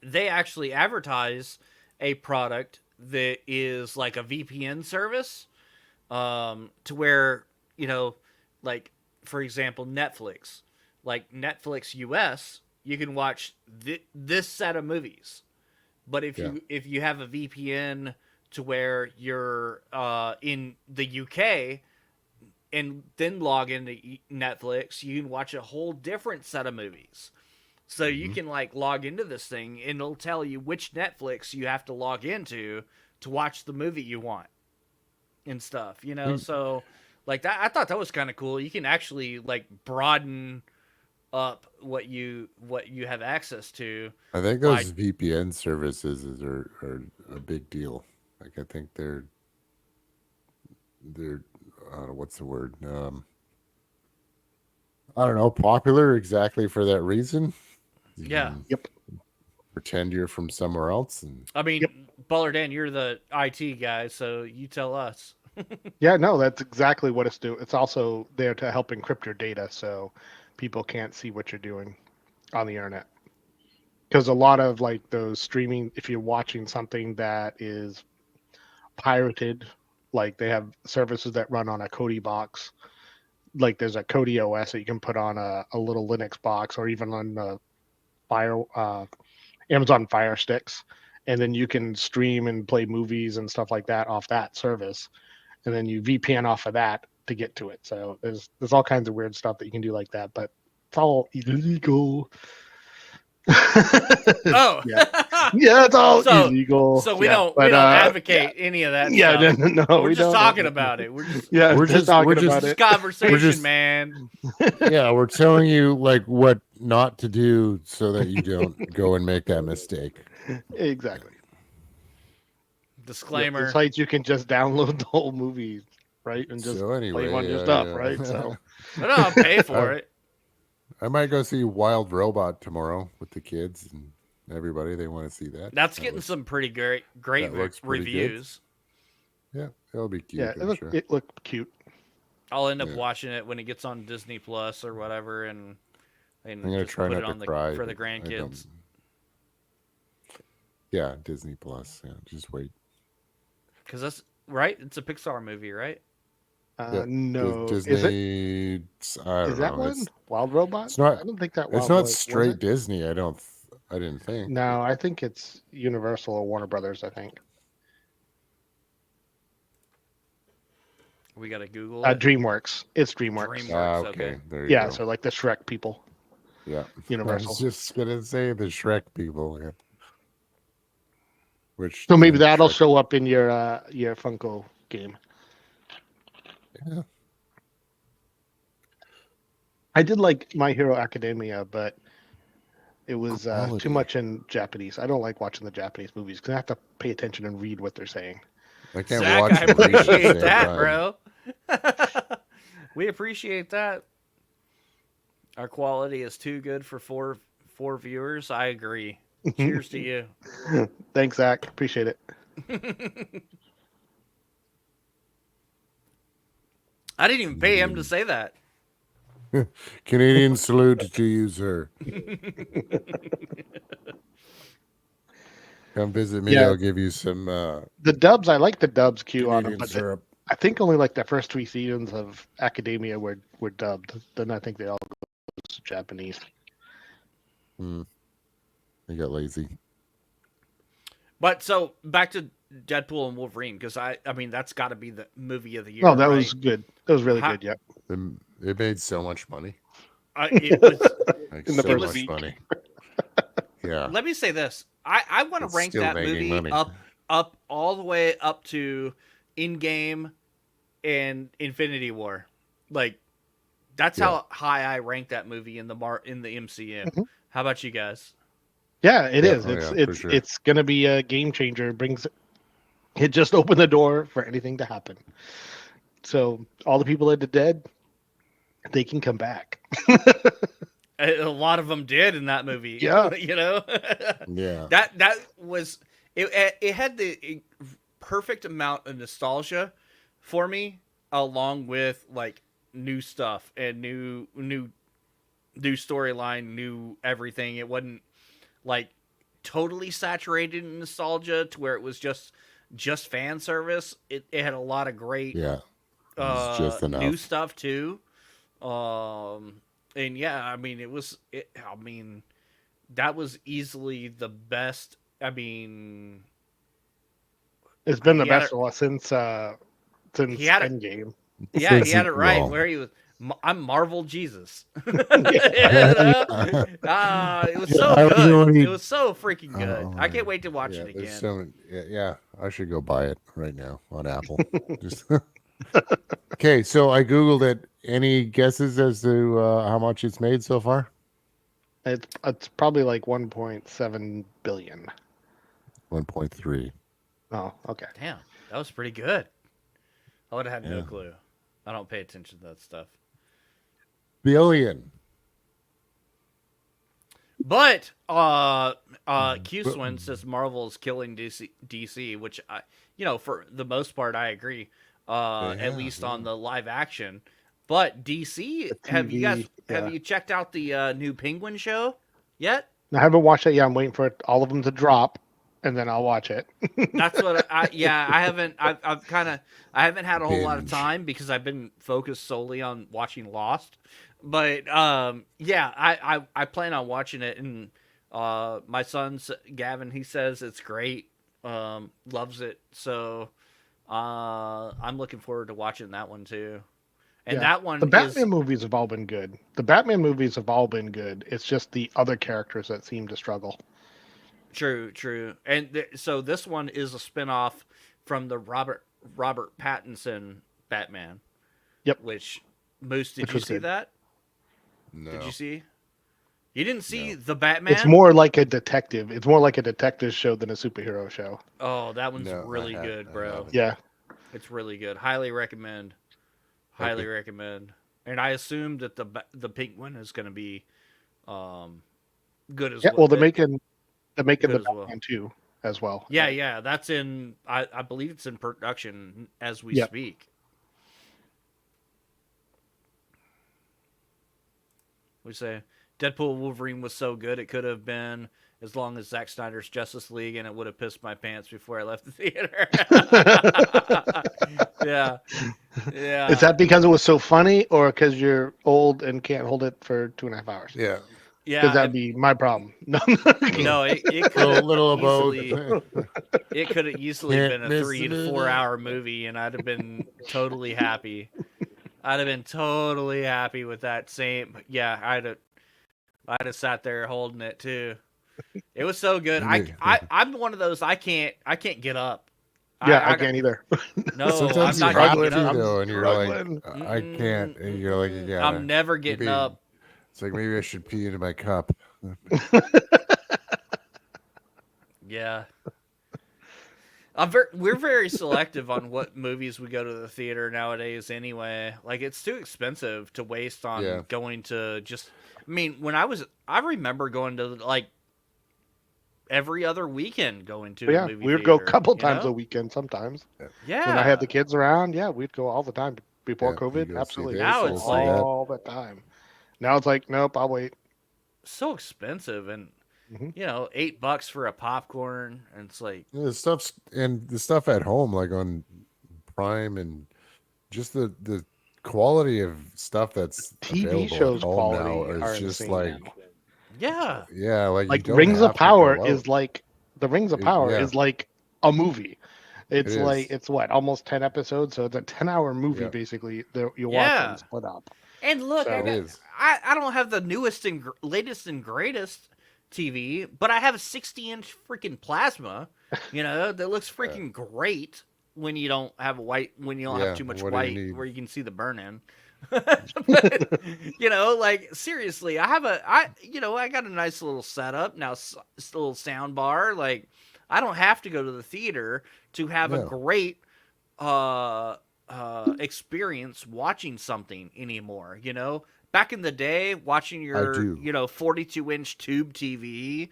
They actually advertise a product that is like a VPN service, to where like for example, Netflix, like Netflix US, you can watch this set of movies. But if Yeah. you have a VPN to where you're in the UK and then log into Netflix, you can watch a whole different set of movies. So you Hmm. can like log into this thing and it'll tell you which Netflix you have to log into to watch the movie you want and stuff. So like that, I thought that was kind of cool. You can actually like broaden up what you have access to I think by. those VPN services are a big deal. Like I think they're what's the word? I don't know, popular exactly for that reason. You Yeah. can Yep. pretend you're from somewhere else, and I Yep. mean, Baller Dan, you're the IT guy, so you tell us. Yeah, no, that's exactly what it's doing. It's also there to help encrypt your data so people can't see what you're doing on the internet. Because a lot of like those streaming, if you're watching something that is pirated, like they have services that run on a Kodi box, like there's a Kodi OS that you can put on a little Linux box or even on the Fire Amazon Fire Sticks, and then you can stream and play movies and stuff like that off that service, and then you VPN off of that to get to it. So there's all kinds of weird stuff that you can do like that, but it's all illegal. Oh, Yeah, yeah, it's all so illegal. so we Yeah, don't we but don't yeah, advocate any of that yeah, stuff. no, We're we just don't. talking about it. We're just Yeah, we're just just we're talking just about this is it. we're conversation, just man. yeah, we're telling you like what not to do so that you don't go and make that mistake. Exactly. Yep, the Disclaimer. sites you can just download the whole movie, right, and just So play them on your anyway, stuff, right? So I don't pay I for it. I might go see Wild Robot tomorrow with the kids and everybody. They want to see that. That's getting some pretty great That looks pretty good. reviews. Yeah, it'll be yeah, cute, I'm sure. it looked cute. I'll end up Yeah, watching it when it gets on Disney Plus or whatever, and I'm gonna just try put it not to on cry, for the but I don't. grandkids. Yeah, Disney Plus. Yeah, just wait. Because that's right. It's a Pixar movie, right? Yeah, No, Disney. I is don't that know. one Wild Robot? It's not I don't think that it's Wild not was it? straight Disney. I don't. I didn't think. No, I think it's Universal or Warner Brothers. I think We gotta Google it. DreamWorks. It's DreamWorks. DreamWorks. Okay. Okay, there you Yeah, go. so like the Shrek people, Yeah, I was Universal. just gonna say the Shrek people. Yeah. Which So maybe then that'll Shrek. show up in your Funko game. Yeah. I did like My Hero Academia, but it was too Quality. much in Japanese. I don't like watching the Japanese movies because I have to pay attention and read what they're saying. I can't Zach, watch I and read at the appreciate same that, time. bro. We appreciate that. Our quality is too good for four viewers. I agree. Cheers to you. Thanks, Zach. Appreciate it. I didn't even pay him to say that. Canadian salute to you, sir. Come visit me. Yeah. I'll give you some The dubs, I like the dubs Q on them, Canadian but syrup. I think only like the first 3 seasons of Academia were dubbed. Then I think they all go to Japanese. I got lazy. But so back to Deadpool and Wolverine, because I mean that's got to be the movie of the year. Oh, that right? was good. That was really How- good. Yeah. They made so much money. It was. Like In the so first much week. money. Yeah. Let me say this. I want to It's rank still that making movie money. up all the way up to Endgame and Infinity War. Like that's how high I rank that movie in the MCU. Mhm. How about you guys? Yeah, it Yeah, is. oh It's yeah, for it's sure. it's gonna be a game changer. It just opened the door for anything to happen. So all the people that are dead, they can come back. A lot of them did in that movie. Yeah. you know. Yeah. That was it. It had the perfect amount of nostalgia for me, along with like new stuff and new storyline, new everything. It wasn't like totally saturated in nostalgia to where it was just fan service. It had a lot of great Yeah. It's just enough. new stuff too. And yeah, I mean I mean that was easily the best. I mean, It's been the He had best since he had it. Endgame. Yeah, Since he had it right. well, Where he was, I'm Marvel Jesus. You Yeah. know? Yeah. It was Yeah, so I was good. already- It was so freaking good. Oh, I can't wait to watch it there's again. yeah, I should go buy it right now on Apple. Just okay, so I googled it. Any guesses as to how much it's made so far? It's probably like 1.7 billion. 1.3. Oh, okay. Damn, that was pretty good. I would have had no Yeah. clue. I don't pay attention to that stuff. Billion. But Q Swin says Marvel is killing DC, which I, for the most part I agree. At least on the live action. But DC, The have you guys TV, have yeah. you checked out the new Penguin show yet? I haven't watched it yet. I'm waiting for all of them to drop, and then I'll watch it. That's what I haven't I haven't had a whole lot of Binge. time because I've been focused solely on watching Lost. But yeah, I plan on watching it, and my son Gavin, he says it's great, loves it, so I'm looking forward to watching that one too. And Yeah. that one The Batman is movies have all been good. The Batman movies have all been good. It's just the other characters that seem to struggle. true, and so this one is a spinoff from the Robert Pattinson Batman. Yep. Which Moose, did Which you was see good. that? No. Did you see? You didn't see No. the Batman? It's more like a detective. It's more like a detective show than a superhero show. Oh, that one's No, really good, I bro. haven't. Yeah. It's really good. Highly recommend. Highly recommend. And I assume that the Penguin is going to be good as Yeah. well. Well, they're making good the as well. Batman 2 as well. Yeah, that's in. I believe it's in production as we Yep. speak. We say Deadpool Wolverine was so good it could have been as long as Zack Snyder's Justice League, and it would have pissed my pants before I left the theater. Yeah. Is that because it was so funny, or because you're old and can't hold it for 2.5 hours? Yeah. Yeah. Because that'd be my problem. No. No, it could have Little of easily. both. It could have easily Can't been a miss 3 a to 4 minute. hour movie, and I'd have been totally happy. I'd have been totally happy with that same. Yeah, I'd have sat there holding it too. It was so good. I'm one of those. I can't get up. Yeah, I can't either. No, Sometimes I'm you not have getting to up. though, and you're like, struggling. I can't. And you're like, yeah. I'm never getting maybe- up. It's like maybe I should pee into my cup. Yeah. We're very selective on what movies we go to the theater nowadays anyway. Like, it's too expensive to waste on going to just... I mean, I remember going to, like, every other weekend going to a movie we'd theater, go a couple times know? a weekend sometimes. Yeah. When I had the kids around, we'd go all the time. Before Yeah, you COVID, go see absolutely. this, Now We'd go it's like- all the time. Now it's like, nope, I'll wait. So expensive, and Hmm. $8 for a popcorn, and it's like, the stuff at home, like on Prime, and just the quality of stuff that's TV available at shows home now quality is are just insane like, now. yeah, yeah, like you Like don't Rings of have to Power go out. is like the Rings of Power Yeah, is like a movie. it It's like is. it's what, almost 10 episodes, so it's a 10-hour movie Yeah, basically that you watch yeah. and split up. And look, it So is. I don't have the newest and latest and greatest TV, but I have a 60-inch freaking plasma, that looks Yeah, freaking great when you don't have when you don't have yeah. too much What do you white need? where you can see the burn in. But like seriously, I got a nice little setup now, little sound bar. Like I don't have to go to the theater to have a No, great uh experience watching something anymore. Back in the day, watching I your do. 42-inch tube TV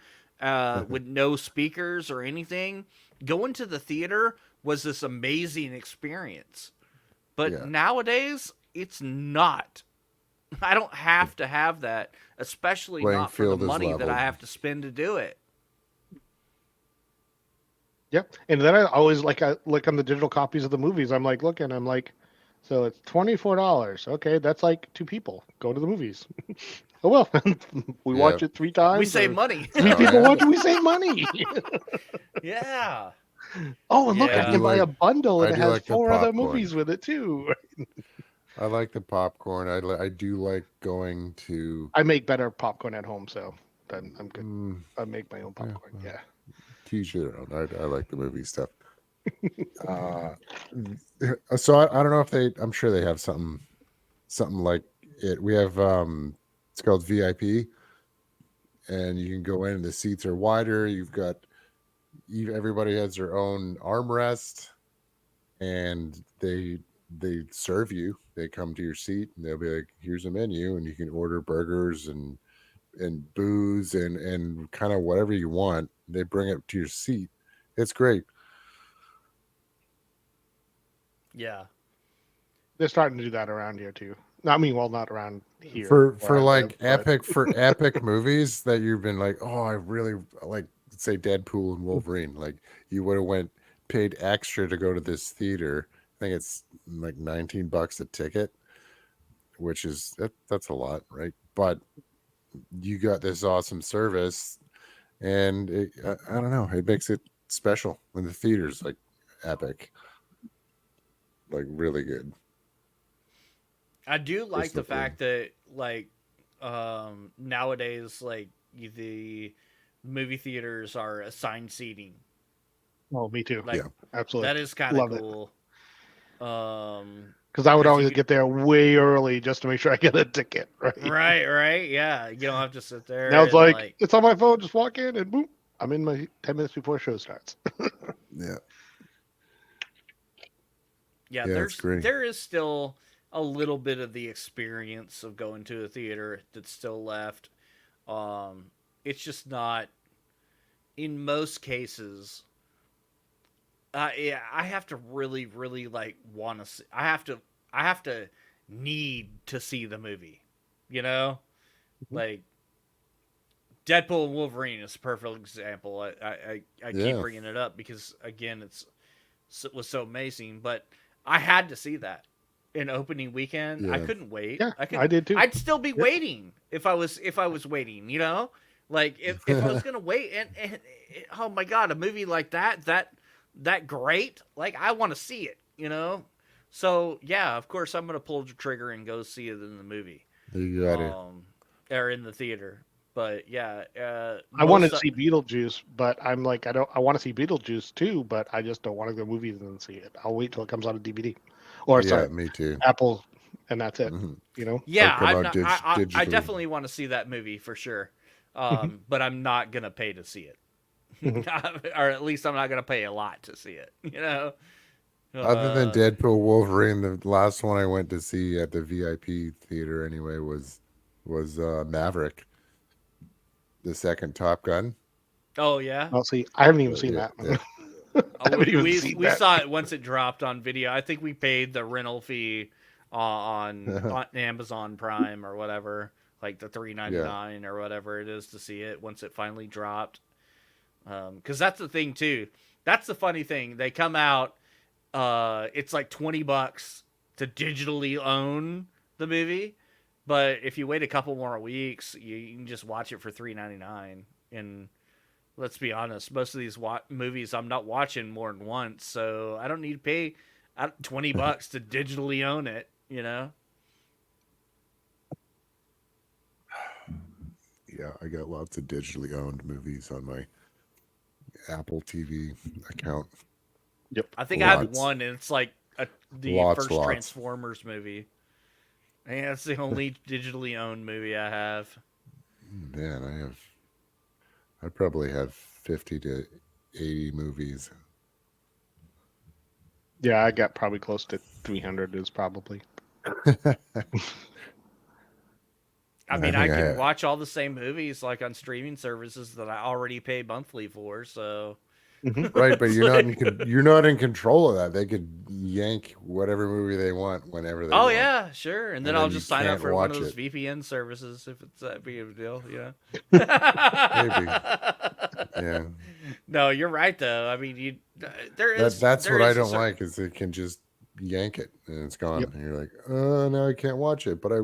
with no speakers or anything, going to the theater was this amazing experience. But Yeah, nowadays, it's not. I don't the have to have that, especially playing not for the field is money that I leveled. have to spend to do it. yeah, and then I always like I look on the digital copies of the movies. I'm like looking, I'm like, so it's $24. Okay, that's like two people go to the movies. Oh well, we Yeah. watch it three We times save or money. three Oh people yeah. watch it, we save money. Yeah. Oh, and look, I I Yeah. do can buy like a bundle I and it do has like the 4 other popcorn. movies with it too. I like the popcorn. I do like going to. I make better popcorn at home, so then I'm good. Mm, I make my own yeah, popcorn. Yeah. teach their own. I like the movie stuff. Uh, so I don't know if they. I'm sure they have something like it. We have it's called VIP, and you can go in. And the seats are wider. Everybody has their own armrest, and they serve you. They come to your seat, and they'll be like, "Here's a menu," and you can order burgers and booze and kind of whatever you want. They bring it to your seat. It's great. Yeah. They're starting to do that around here too. I mean, well, not around here for where for I live, like but epic movies that you've been like, oh, I really like, say Deadpool and Wolverine. Like you would have went paid extra to go to this theater. I think it's like $19 a ticket, which is that's a lot, right? But you got this awesome service, and I don't know, it makes it special when the theater's like epic, like really good. I do like Crystal the clear. fact that like nowadays like the movie theaters are assigned seating. oh, me too. Like Yeah, that Absolutely is kind of love it cool. Um because I would cuz you always could get there way early just to make sure I get a ticket. Right right, yeah, you don't have to sit now, there it's and like like it's on my phone. Just walk in and boom, I'm in my 10 minutes before show starts. yeah, yeah, yeah. It's great. there is still a little bit of the experience of going to a theater that's still left. It's just not in most cases. Yeah, I have to really, really like want to. I have to need to see the movie. You know, like Deadpool and Wolverine is a perfect example. I keep Yeah, bringing it up because again, it was so amazing. But I had to see that in opening weekend. I yeah, couldn't wait. Yeah, I did too. I'd still be Yep. waiting if I was waiting. Like if I was gonna wait and oh my god, a movie like that great, like I want to see it. So yeah, of course I'm gonna pull the trigger and go see it in the movie, you got it. um, or in the theater. But yeah, I want to most see Beetlejuice, but I'm like, I don't. I want to see Beetlejuice too, but I just don't want to go to the movies and see it. I'll wait till it comes out on DVD, or Yeah, sorry, me too. Apple, and that's it. Hmm. You know. Or yeah, come I'm out not. I digitally. definitely want to see that movie for sure. Mhm. But I'm not gonna pay to see it, Mhm. or at least I'm not gonna pay a lot to see it. Other than Uh, Deadpool, Wolverine, the last one I went to see at the VIP theater anyway was Maverick, the second Top Gun. oh yeah. I'll see. I haven't even seen Yeah, that yeah, one. I haven't even seen We that. saw it once it dropped on video. I think we paid the rental fee on Amazon Prime or whatever. like the $3.99 or whatever it is to see it once it finally dropped. Because that's the thing too. That's the funny thing. They come out. It's like $20 to digitally own the movie, but if you wait a couple more weeks, you can just watch it for $3.99. And let's be honest, most of these movies I'm not watching more than once, so I don't need to pay $20 to digitally own it. You know? Yeah, I got lots of digitally owned movies on my Apple TV account. Yep. I think I have one, and it's like the first lots. Transformers movie. And that's the only digitally owned movie I have. Man, I probably have 50 to 80 movies. Yeah, I got probably close to 300 is probably. I mean, I can watch all the same movies like on streaming services that I already pay monthly for. So, right, but you're not in control of that. They could yank whatever movie they want whenever they want. Oh yeah, sure. And then I'll just sign up for one of those VPN services if it's that big of a deal. Yeah. Maybe. Yeah. No, you're right though. I mean, That's what I don't like is they can just yank it and it's gone. Yep. And you're like, now I can't watch it, but I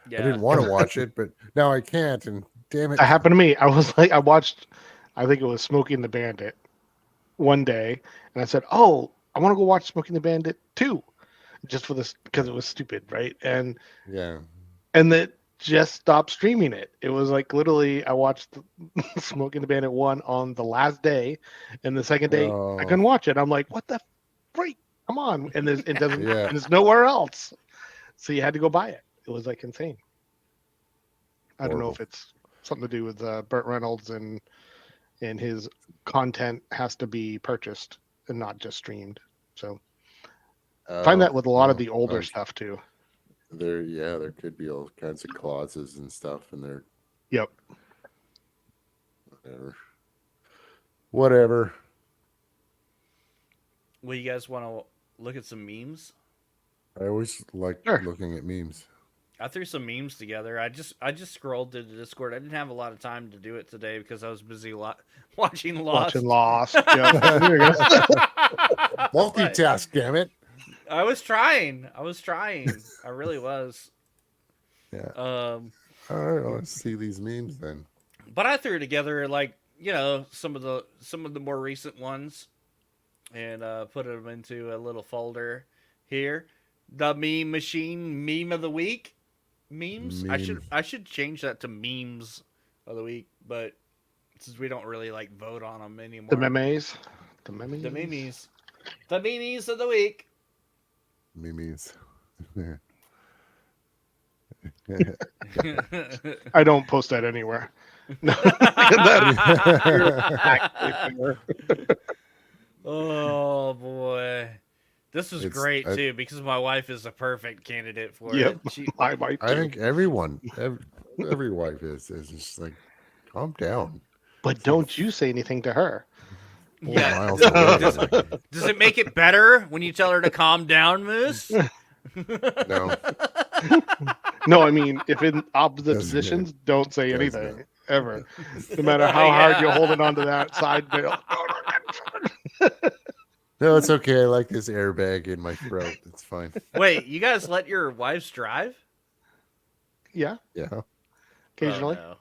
didn't want to watch it, but now I can't, and damn it. That happened to me. I was like, I watched, I think it was Smokey and the Bandit one day, and I said, oh, I want to go watch Smokey and the Bandit 2, just for this, because it was stupid, right? And it just stopped streaming it. It was like literally, I watched Smokey and the Bandit 1 on the last day, and the second day I couldn't watch it. I'm like, what the freak? Come on! And it doesn't. And it's nowhere else, so you had to go buy it. It was like insane. I don't know if it's something to do with Burt Reynolds and his content has to be purchased and not just streamed. So find that with a lot of the older stuff too. There could be all kinds of clauses and stuff in there. Yep. Whatever. Well, you guys want to look at some memes? I always like looking at memes. I threw some memes together. I just scrolled through the Discord. I didn't have a lot of time to do it today because I was busy watching Lost. Multitask, damn it. I was trying. I really was. Yeah. All right, let's see these memes then. But I threw together some of the more recent ones and put them into a little folder here. The Meme Machine Meme of the Week. Memes. I should change that to Memes of the Week, but since we don't really vote on them anymore. The memes of the week. Memes. I don't post that anywhere. Oh boy. This was great too because my wife is a perfect candidate for it. I think every wife is just like, calm down. But don't you say anything to her. Yeah. Does it make it better when you tell her to calm down, Moose? No. No, I mean, if in opposite positions, don't say anything ever. No matter how hard you're holding onto that side bill. No, it's okay. I like this airbag in my throat. It's fine. Wait, you guys let your wives drive? Yeah. Yeah. Occasionally. Oh,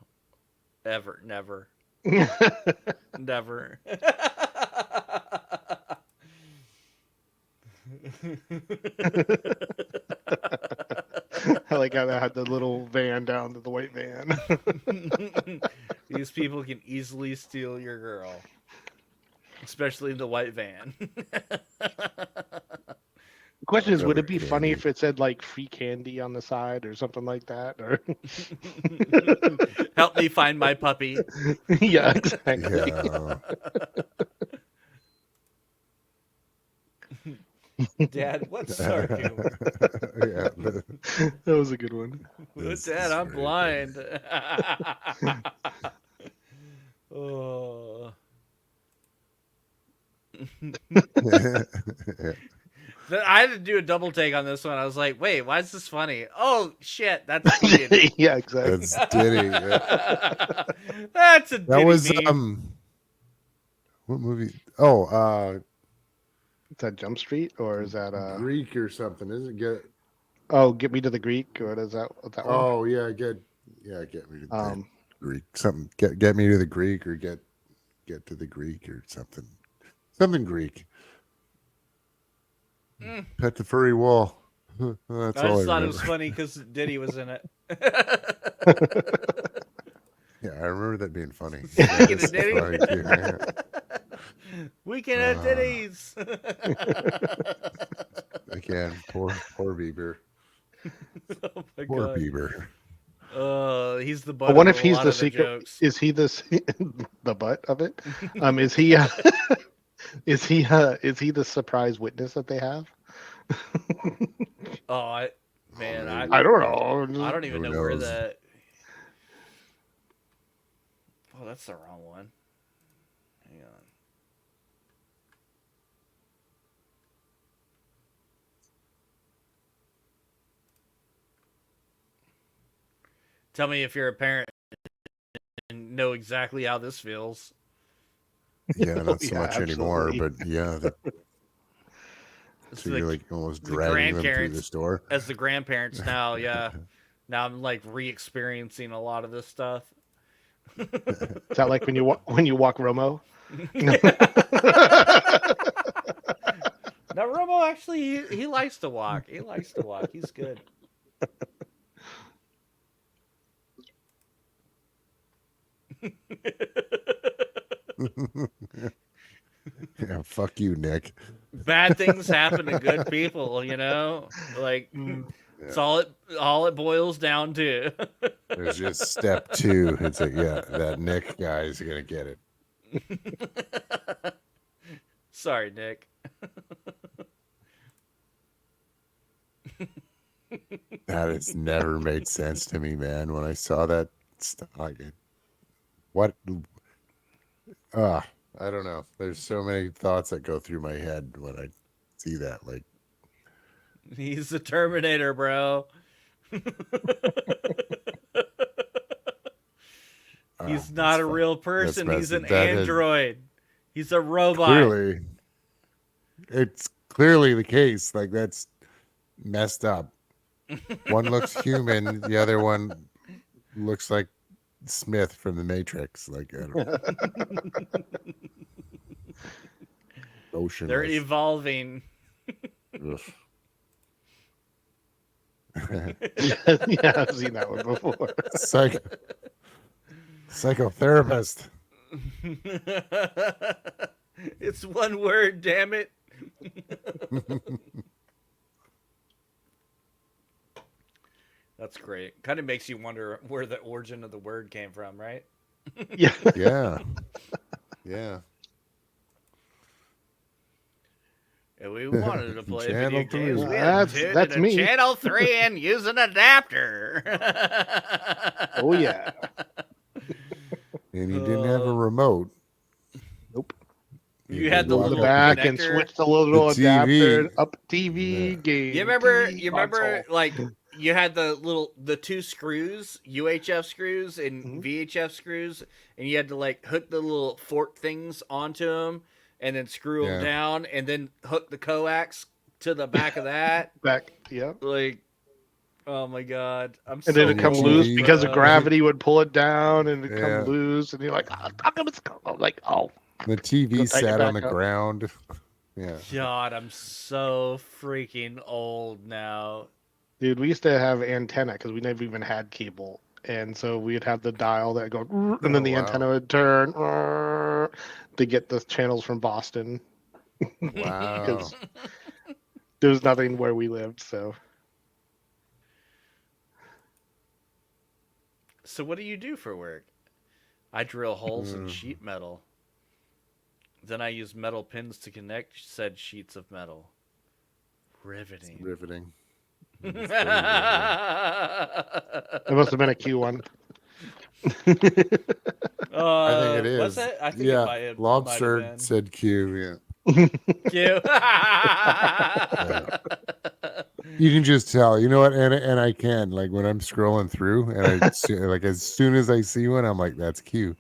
no. Ever. Never. Never. I like how they had the little van down to the white van. These people can easily steal your girl. Especially the white van. The question is, would it be funny if it said free candy on the side or something like that? Or help me find my puppy. Yeah, exactly. Yeah. Dad, what's our humor? Yeah, that was a good one. Dad, I'm blind. Oh. I had to do a double take on this one. I was like, wait, why is this funny? Oh shit, that's Diddy. Yeah, exactly. That's Diddy. Yeah. That's a Diddy That was meme. what movie? Oh, Is that Jump Street or is that Greek or something? Isn't it? Get Me to the Greek, or is that that one? Oh yeah, get me to the Greek. Something get me to the Greek or get to the Greek or something. Something Greek. Pet the furry wall. That's I all just thought remember. it was funny because Diddy was in it. Yeah, I remember that being funny. Speaking of That's Diddy. funny too, yeah. Weekend at Diddy's. Again, poor Bieber. Oh my Poor god. Bieber. He's the I butt wonder of if a he's lot the of the secret. jokes. Is he the butt of it? Is he is he the surprise witness that they have? Oh, man, I don't know. I don't even Who know where knows? that. Oh, that's the wrong one. Hang on. Tell me if you're a parent and know exactly how this feels. Yeah, not so Yeah, much anymore, absolutely. but yeah. It's So you're like almost the dragging them through the grandparents store. as the grandparents now. Yeah, now I'm like re-experiencing a lot of this stuff. Is that like when you walk Romo? Now Romo actually he likes to walk. He likes to walk. He's good. Yeah, fuck you, Nick. Bad things happen to good people, you know? Like it's all it boils down to. There's just step 2. It's like, yeah, that Nick guy is gonna get it. Sorry, Nick. That has never made sense to me, man. When I saw that, what? I don't know. There's so many thoughts that go through my head when I see that. Like, He's the Terminator, bro. He's not a real person. He's an android. He's a robot. It's clearly the case. Like, that's messed up. One looks human, the other one looks like Smith from the Matrix. Like, I don't know. Motionless. They're evolving. Yeah, I've seen that one before. Psychotherapist. It's one word, damn it. That's great. Kind of makes you wonder where the origin of the word came from, right? Yeah. Yeah. Yeah. If we wanted to play Channel video games, 3. we had to tune That's into me. Channel 3 and use an adapter. Oh yeah. And you didn't have a remote. Nope. You had the Go on little the back connector. and switch the little The adapter TV. up TV game. You remember? TV You remember? console. Like you had the 2 screws, UHF screws and VHF screws, and you had to like hook the little fork things onto them, and then screw them down, and then hook the coax to the back of that. Back, yeah. Like, oh my god, I'm And so then it come old, loose because of bro. gravity would pull it down, and it Yeah. come loose, and you're like, oh, how come it's I'm like, oh. The TV Go tighten it sat on back the up. ground. Yeah. God, I'm so freaking old now. Dude, we used to have antenna because we never even had cable, and so we'd have the dial that go, and then the antenna would turn to get the channels from Boston. Wow. Because there was nothing where we lived, so. So what do you do for work? I drill holes in sheet metal. Then I use metal pins to connect said sheets of metal. Riveting. Riveting. It must have been a Q1. I think it is. Was it? I think yeah. it might have Lobster been. said Q. Yeah. Q. You can just tell, you know what, and I can, like, when I'm scrolling through, and I see, like, as soon as I see one, I'm like, that's Q,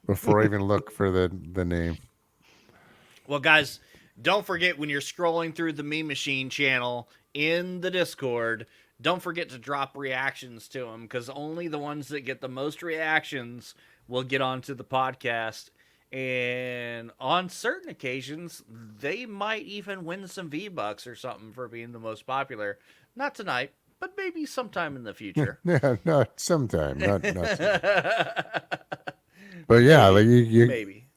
before I even look for the name. Well, guys, don't forget when you're scrolling through the Meme Machine channel in the Discord, don't forget to drop reactions to them, because only the ones that get the most reactions will get onto the podcast. And on certain occasions, they might even win some V-Bucks or something for being the most popular. Not tonight, but maybe sometime in the future. Yeah, not sometime, not sometime. But yeah, like maybe.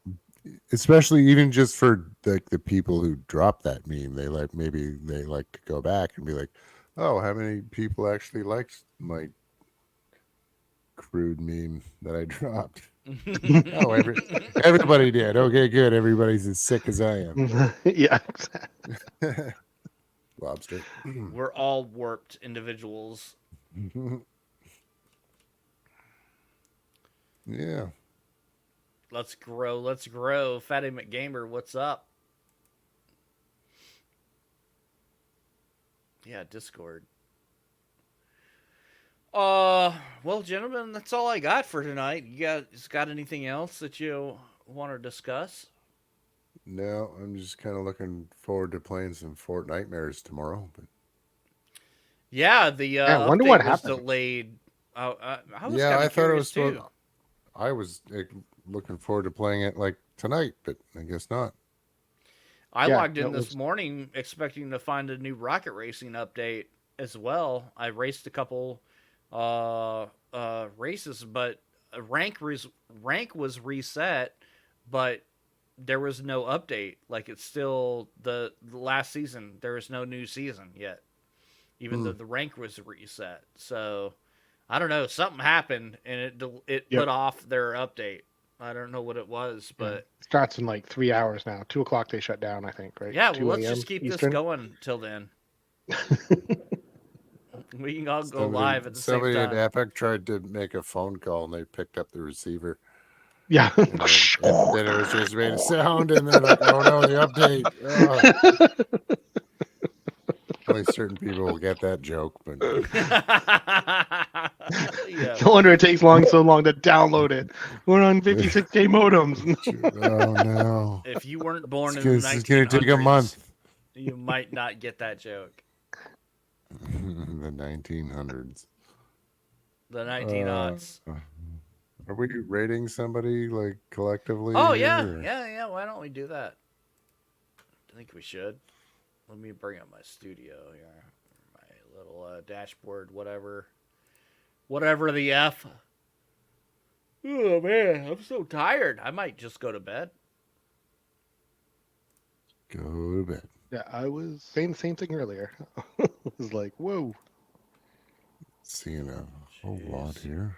Especially even just for like the people who drop that meme, they like, maybe they like to go back and be like, oh, how many people actually liked my crude meme that I dropped? Oh, everybody did. Okay, good. Everybody's as sick as I am. Yeah. Lobster. We're all warped individuals. Yeah. Let's grow. Let's grow. Fatty McGamer, what's up? Yeah, Discord. Well, gentlemen, that's all I got for tonight. You guys got anything else that you want to discuss? No, I'm just kind of looking forward to playing some Fort Nightmares tomorrow. But yeah, the I wonder update what was happened. delayed. I was yeah, kind I of thought it curious was too. I was looking forward to playing it like tonight, but I guess not. I Yeah, logged in that this was morning expecting to find a new rocket racing update as well. I raced a couple races, but rank was reset, but there was no update. Like it's still the last season. There is no new season yet, even though the rank was reset. So I don't know. Something happened and it Yep. put off their update. I don't know what it was, Yeah. but It starts in like 3 hours now. 2 o'clock they shut down, I think, right? yeah. Well, 2 let's a.m. just keep this Eastern. going till then. We can all go Somebody, live at the same somebody at time. Epic tried to make a phone call and they picked up the receiver. Yeah. And then it was just made a sound, and they're like, "Oh no, the update!" Oh. Only certain people will get that joke, but Yeah. No wonder it takes so long to download it. We're on 56K modems. oh no, If you weren't born in the it's gonna take a 1900s, month. you might not get that joke. The 1900s. The 1900s. Are we rating somebody like collectively? Oh here, yeah, or? yeah. Why don't we do that? I think we should. Let me bring up my studio here, my little dashboard, whatever the f. Oh man, I'm so tired. I might just go to bed. Go to bed. Yeah, I was saying the same thing earlier. It was like, whoa. Seeing a whole lot here.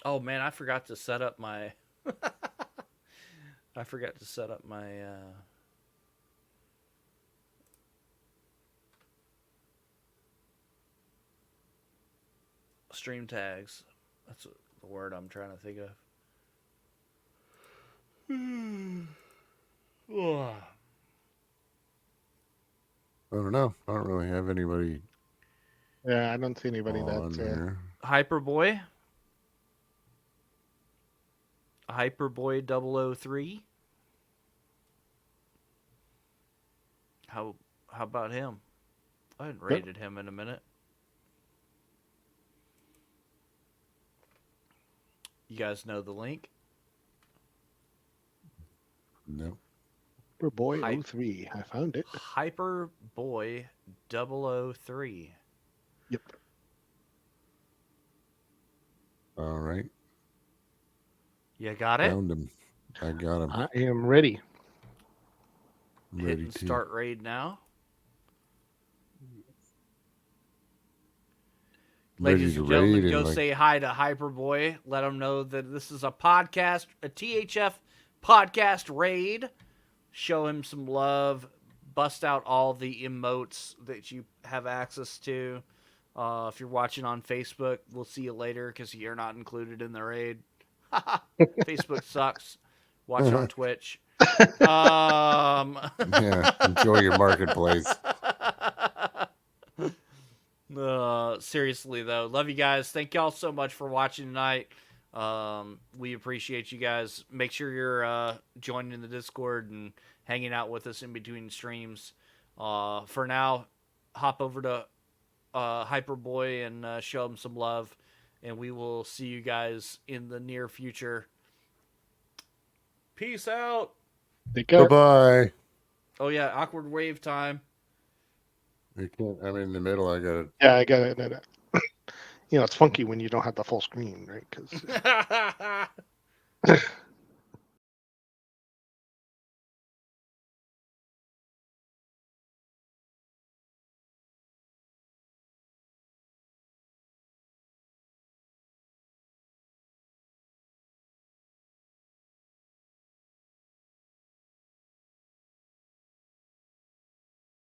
Oh man, I forgot to set up my. I forgot to set up my. Stream tags. That's the word I'm trying to think of. I don't know. I don't really have anybody Yeah, I don't see anybody on that. here. Hyperboy. Hyperboy 003. How about him? I hadn't rated him in a minute. You guys know the link? No. Hyperboy 03. I found it. Hyperboy 003. Yep. All right. You got it? Found him. I got him. I am ready. Hitting start raid now. Ladies and gentlemen, go say hi to Hyperboy. Let him know that this is a podcast, a THF podcast raid. Show him some love. Bust out all the emotes that you have access to. If you're watching on Facebook, we'll see you later because you're not included in the raid. Facebook sucks. Watch on Twitch. Yeah, enjoy your marketplace. Seriously though, love you guys. Thank y'all so much for watching tonight. We appreciate you guys. Make sure you're joining the Discord and hanging out with us in between streams. For now, hop over to Hyperboy and show him some love, and we will see you guys in the near future. Peace out. Take care. Bye-bye. Oh yeah, awkward wave time. You can't, I'm in the middle. I got it. Yeah, I got it. You know, it's funky when you don't have the full screen, right? Because